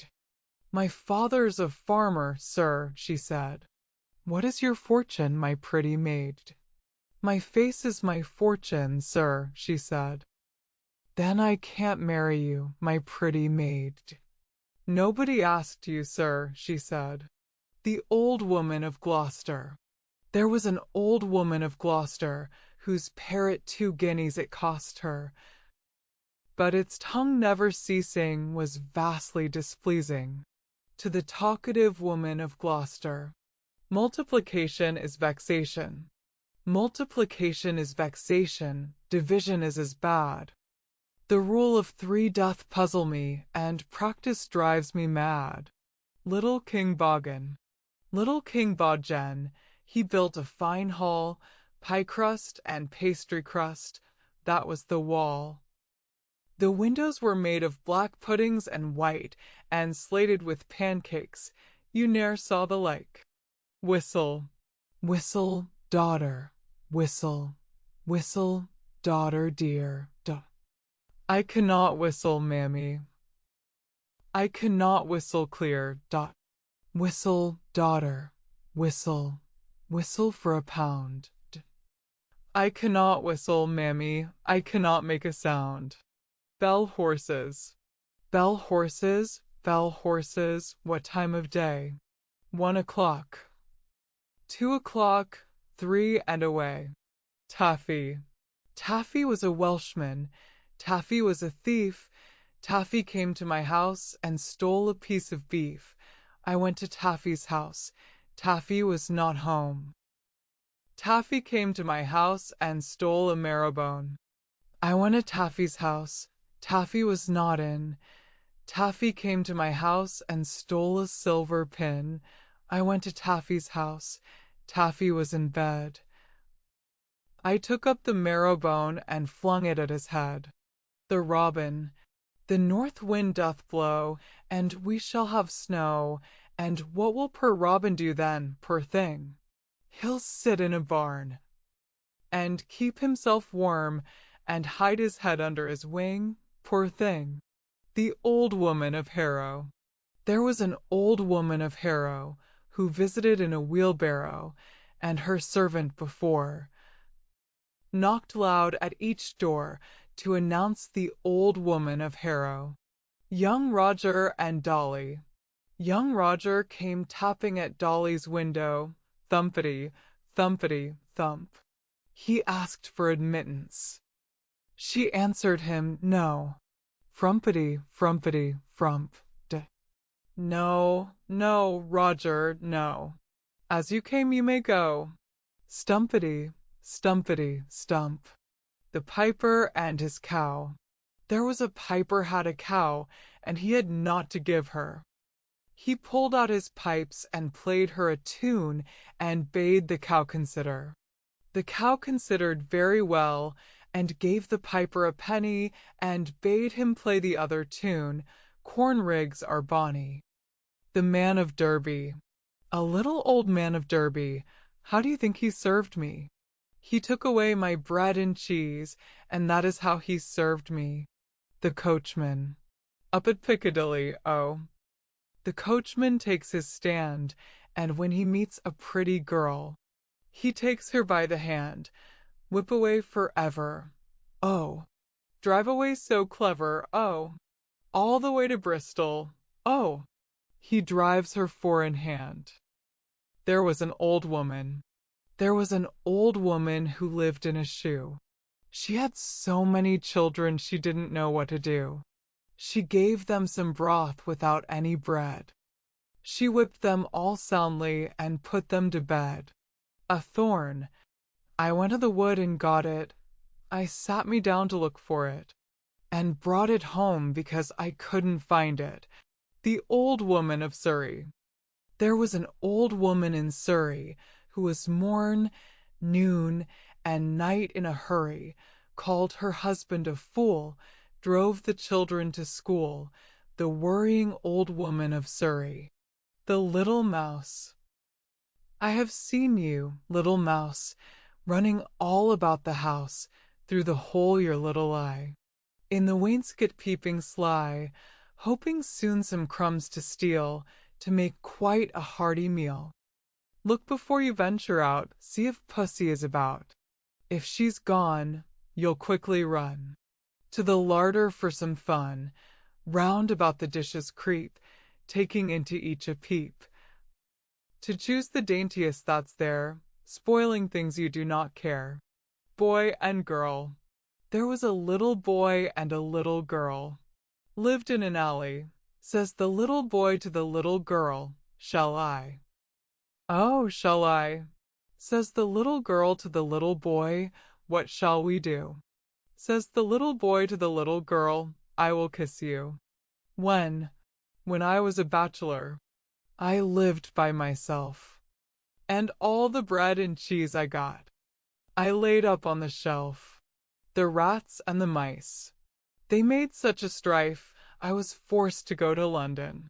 My father's a farmer, sir, she said. What is your fortune, my pretty maid? My face is my fortune, sir, she said. Then I can't marry you, my pretty maid. Nobody asked you, sir, she said. The old woman of Gloucester. There was an old woman of Gloucester, whose parrot 2 guineas it cost her. But its tongue never ceasing was vastly displeasing to the talkative woman of Gloucester. Multiplication is vexation. Multiplication is vexation, division is as bad. The rule of 3 doth puzzle me, and practice drives me mad. Little King Boggen. Little King Boggen, he built a fine hall, pie crust and pastry crust, that was the wall. The windows were made of black puddings and white, and slated with pancakes, you ne'er saw the like. Whistle, whistle, daughter, whistle, whistle, daughter dear, I cannot whistle, mammy. I cannot whistle clear, Whistle, daughter, whistle, whistle for £1. I cannot whistle, mammy, I cannot make a sound. Bell horses, bell horses, bell horses, what time of day? 1 o'clock. 2 o'clock, 3 and away. Taffy. Taffy was a Welshman. Taffy was a thief. Taffy came to my house and stole a piece of beef. I went to Taffy's house. Taffy was not home. Taffy came to my house and stole a marrowbone. I went to Taffy's house. Taffy was not in. Taffy came to my house and stole a silver pin. I went to Taffy's house. Taffy was in bed. I took up the marrowbone and flung it at his head. The robin. The north wind doth blow, and we shall have snow, and what will poor robin do then, poor thing? He'll sit in a barn, and keep himself warm, and hide his head under his wing, poor thing. The old woman of Harrow. There was an old woman of Harrow, who visited in a wheelbarrow, and her servant before knocked loud at each door to announce the old woman of Harrow. Young Roger and Dolly. Young Roger came tapping at Dolly's window, thumpity, thumpity, thump. He asked for admittance. She answered him no. Frumpity, frumpity, frump. No, no, Roger, no. As you came you may go. Stumpity, stumpity, stump. The piper and his cow. There was a piper had a cow, and he had naught to give her. He pulled out his pipes and played her a tune, and bade the cow consider. The cow considered very well, and gave the piper a penny, and bade him play the other tune, Corn rigs are bonny. The man of Derby. A little old man of Derby. How do you think he served me? He took away my bread and cheese, and that is how he served me. The coachman. Up at Piccadilly, oh. The coachman takes his stand, and when he meets a pretty girl, he takes her by the hand. Whip away forever, oh. Drive away so clever, oh. All the way to Bristol, oh. He drives her four in hand. There was an old woman. There was an old woman who lived in a shoe. She had so many children she didn't know what to do. She gave them some broth without any bread. She whipped them all soundly and put them to bed. A thorn. I went to the wood and got it. I sat me down to look for it, and brought it home because I couldn't find it. The Old Woman of Surrey. There was an old woman in Surrey who was morn, noon, and night in a hurry, called her husband a fool, drove the children to school, the worrying old woman of Surrey. The Little Mouse. I have seen you, little mouse, running all about the house, through the hole your little eye, in the wainscot peeping sly, hoping soon some crumbs to steal, to make quite a hearty meal. Look before you venture out, see if Pussy is about. If she's gone, you'll quickly run to the larder for some fun, round about the dishes creep, taking into each a peep, to choose the daintiest that's there, spoiling things you do not care. Boy and girl. There was a little boy and a little girl, lived in an alley. Says the little boy to the little girl, "Shall I?" "Oh, shall I?" Says the little girl to the little boy, "What shall we do?" Says the little boy to the little girl, "I will kiss you." When I was a bachelor, I lived by myself, and all the bread and cheese I got, I laid up on the shelf. The rats and the mice, they made such a strife, I was forced to go to London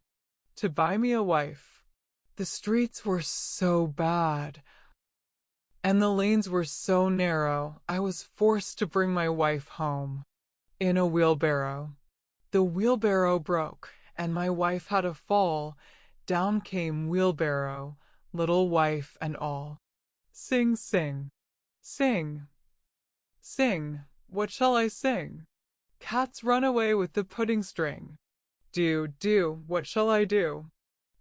to buy me a wife. The streets were so bad, and the lanes were so narrow, I was forced to bring my wife home in a wheelbarrow. The wheelbarrow broke, and my wife had a fall. Down came wheelbarrow, little wife and all. Sing, sing, sing, sing, what shall I sing? Cats run away with the pudding string. Do, do, what shall I do?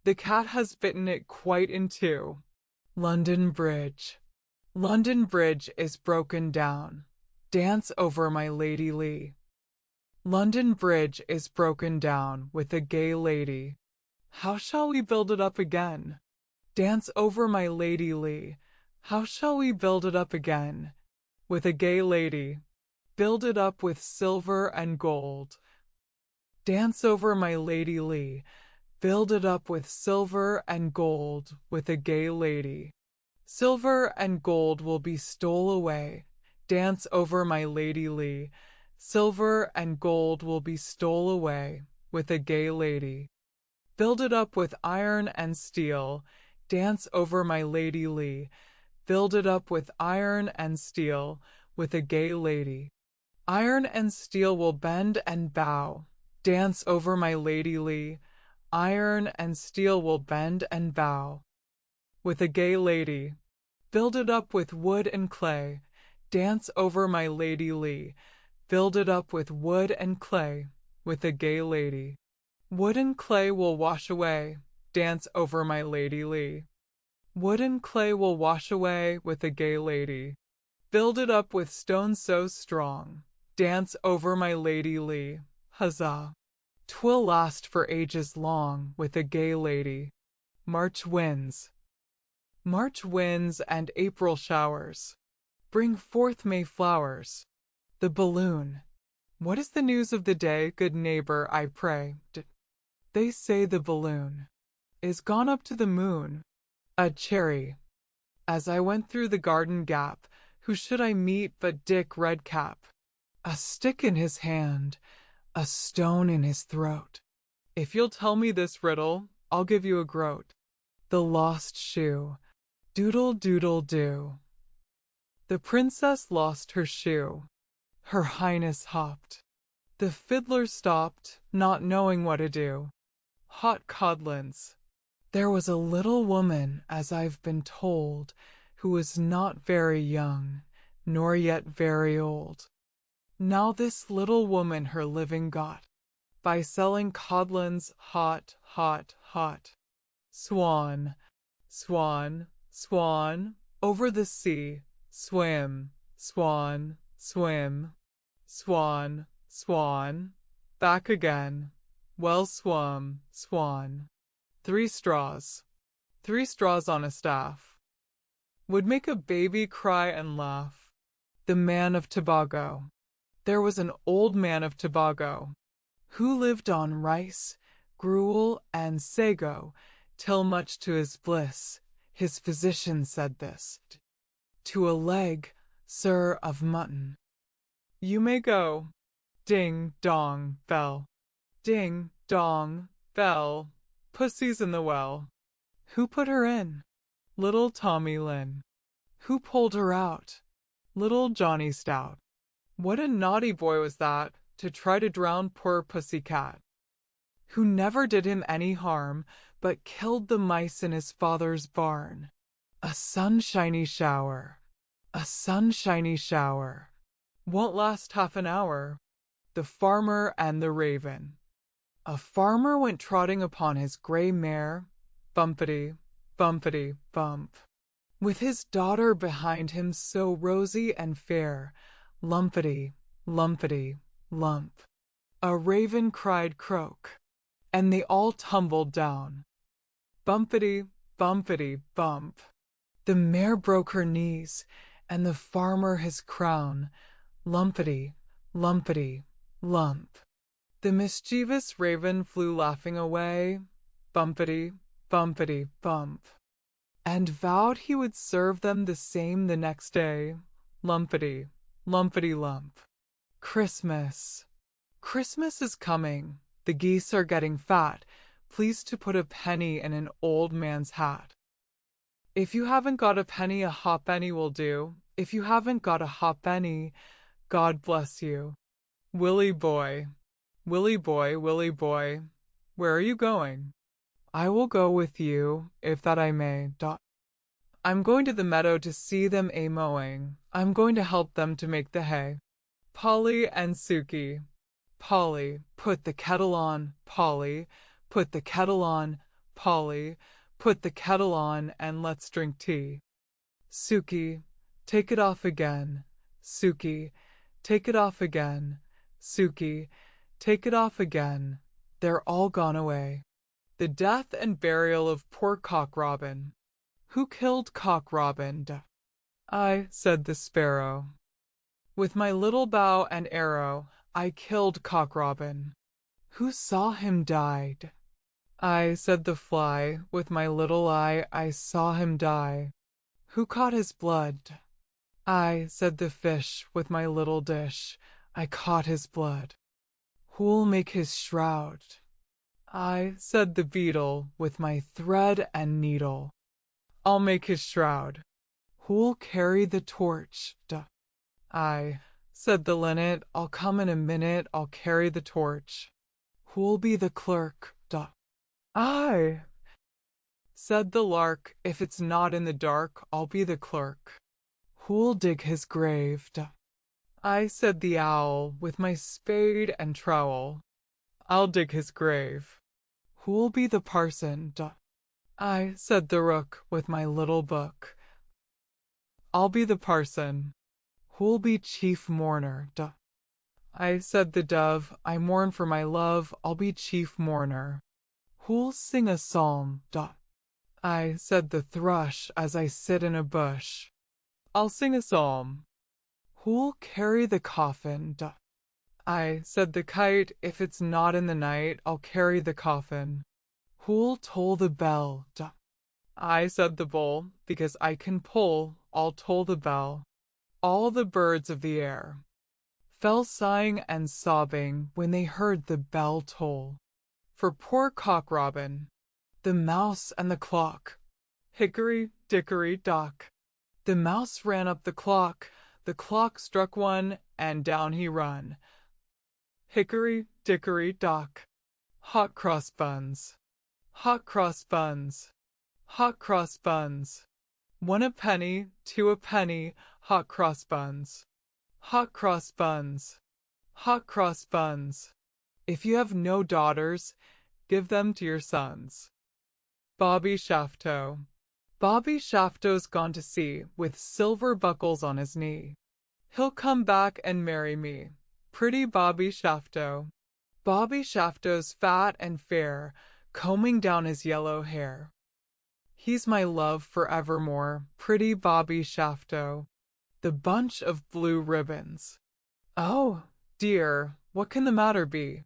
The cat has bitten it quite in two. London Bridge. London Bridge is broken down. Dance over my Lady Lee. London Bridge is broken down with a gay lady. How shall we build it up again? Dance over my Lady Lee. How shall we build it up again? With a gay lady. Build it up with silver and gold. Dance over my Lady Lee. Build it up with silver and gold, with a gay lady. Silver and gold will be stole away. Dance over my Lady Lee. Silver and gold will be stole away, with a gay lady. Build it up with iron and steel. Dance over my Lady Lee. Build it up with iron and steel, with a gay lady. Iron and steel will bend and bow. Dance over my Lady Lee. Iron and steel will bend and bow, with a gay lady. Build it up with wood and clay. Dance over my Lady Lee. Build it up with wood and clay, with a gay lady. Wood and clay will wash away. Dance over my Lady Lee. Wood and clay will wash away, with a gay lady. Build it up with stones so strong. Dance over my Lady Lee. Huzzah! 'Twill last for ages long, with a gay lady. March winds. March winds and April showers bring forth May flowers. The balloon. What is the news of the day, good neighbor, I pray? They say the balloon is gone up to the moon. A cherry. As I went through the garden gap, who should I meet but Dick Redcap? A stick in his hand, a stone in his throat. If you'll tell me this riddle, I'll give you a groat. The lost shoe. Doodle doodle do. The princess lost her shoe. Her highness hopped. The fiddler stopped, not knowing what to do. Hot codlins. There was a little woman, as I've been told, who was not very young, nor yet very old. Now this little woman her living got by selling codlins hot, hot, hot. Swan, swan, swan, over the sea, swim, swan, swim, swan, swan, back again, well swum, swan. 3 straws on a staff, would make a baby cry and laugh. The Man of Tobago. There was an old man of Tobago, who lived on rice, gruel, and sago, till much to his bliss, his physician said this, to a leg, sir, of mutton, you may go. Ding, dong, bell. Ding, dong, bell. Pussy's in the well. Who put her in? Little Tommy Lin. Who pulled her out? Little Johnny Stout. What a naughty boy was that, to try to drown poor Pussy Cat, who never did him any harm, but killed the mice in his father's barn. A sunshiny shower, a sunshiny shower, won't last half an hour. The Farmer and the Raven. A farmer went trotting upon his grey mare, bumpety, bumpety, bump, with his daughter behind him so rosy and fair, lumpety, lumpety, lump. A raven cried croak, and they all tumbled down, bumpety, bumpety, bump. The mare broke her knees, and the farmer his crown, lumpety, lumpety, lump. The mischievous raven flew laughing away, bumpety, bumpety, bump, and vowed he would serve them the same the next day, lumpety, lumpety, lump. Christmas. Christmas is coming. The geese are getting fat. Please to put a penny in an old man's hat. If you haven't got a penny, a ha'penny will do. If you haven't got a ha'penny, God bless you. Willie boy, Willie boy, Willie boy, where are you going? I will go with you, if that I may. I'm going to the meadow to see them a-mowing. I'm going to help them to make the hay. Polly and Sukey. Polly, put the kettle on. Polly, put the kettle on. Polly, put the kettle on, and let's drink tea. Sukey, take it off again. Sukey, take it off again. Sukey, take it off again. They're all gone away. The death and burial of poor Cock Robin. Who killed Cock Robin? I, said the sparrow. With my little bow and arrow, I killed Cock Robin. Who saw him died? I, said the fly. With my little eye, I saw him die. Who caught his blood? I, said the fish. With my little dish, I caught his blood. Who'll make his shroud? I, said the beetle. With my thread and needle, I'll make his shroud. Who'll carry the torch? I, said the linnet. I'll come in a minute. I'll carry the torch. Who'll be the clerk? I, said the lark. If it's not in the dark, I'll be the clerk. Who'll dig his grave? I, said the owl. With my spade and trowel, I'll dig his grave. Who'll be the parson? I, said the rook. With my little book, I'll be the parson. Who'll be chief mourner? I, said the dove. I mourn for my love. I'll be chief mourner. Who'll sing a psalm? I, said the thrush. As I sit in a bush, I'll sing a psalm. Who'll carry the coffin? I, said the kite. If it's not in the night, I'll carry the coffin. Who'll toll the bell? I, said the bull. Because I can pull, I'll toll the bell. All the birds of the air fell sighing and sobbing when they heard the bell toll. For poor Cock Robin, the mouse and the clock. Hickory, dickory, dock. The mouse ran up the clock struck one, and down he run. Hickory, dickory, dock. Hot cross buns, hot cross buns, hot cross buns. 1 a penny, 2 a penny, hot cross buns, hot cross buns, hot cross buns. If you have no daughters, give them to your sons. Bobby Shafto. Bobby Shafto's gone to sea, with silver buckles on his knee. He'll come back and marry me. Pretty Bobby Shafto. Bobby Shafto's fat and fair, combing down his yellow hair. He's my love forevermore, pretty Bobby Shafto. The bunch of blue ribbons. Oh, dear, what can the matter be?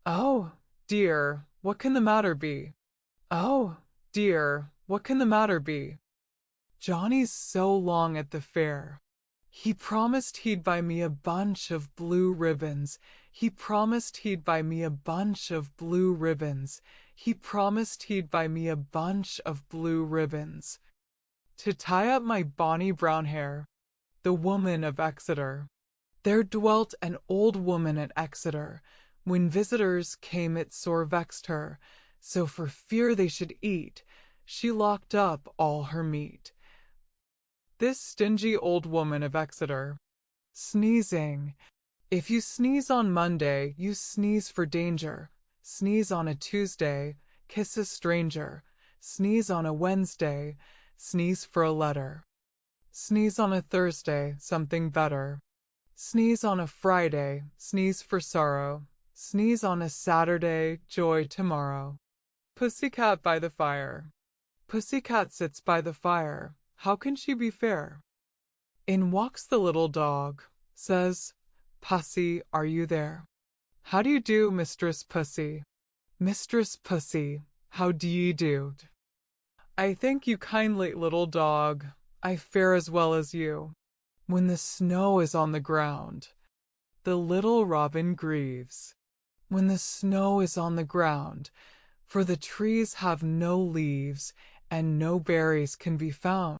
Oh, dear, what can the matter be? Oh, dear, what can the matter be? Johnny's so long at the fair. He promised he'd buy me a bunch of blue ribbons. He promised he'd buy me a bunch of blue ribbons. He promised he'd buy me a bunch of blue ribbons. To tie up my bonny brown hair. The woman of Exeter. There dwelt an old woman at Exeter. When visitors came it sore vexed her, so for fear they should eat, she locked up all her meat. This stingy old woman of Exeter. Sneezing. If you sneeze on Monday, you sneeze for danger. Sneeze on a Tuesday, kiss a stranger. Sneeze on a Wednesday, sneeze for a letter. Sneeze on a Thursday, something better. Sneeze on a Friday, sneeze for sorrow. Sneeze on a Saturday, joy tomorrow. Pussycat by the fire. Pussycat sits by the fire. How can she be fair? In walks the little dog, says, Pussy, are you there? How do you do, Mistress Pussy? Mistress Pussy, how do ye do? I thank you kindly, little dog. I fare as well as you. When the snow is on the ground, the little robin grieves. When the snow is on the ground, for the trees have no leaves and no berries can be found.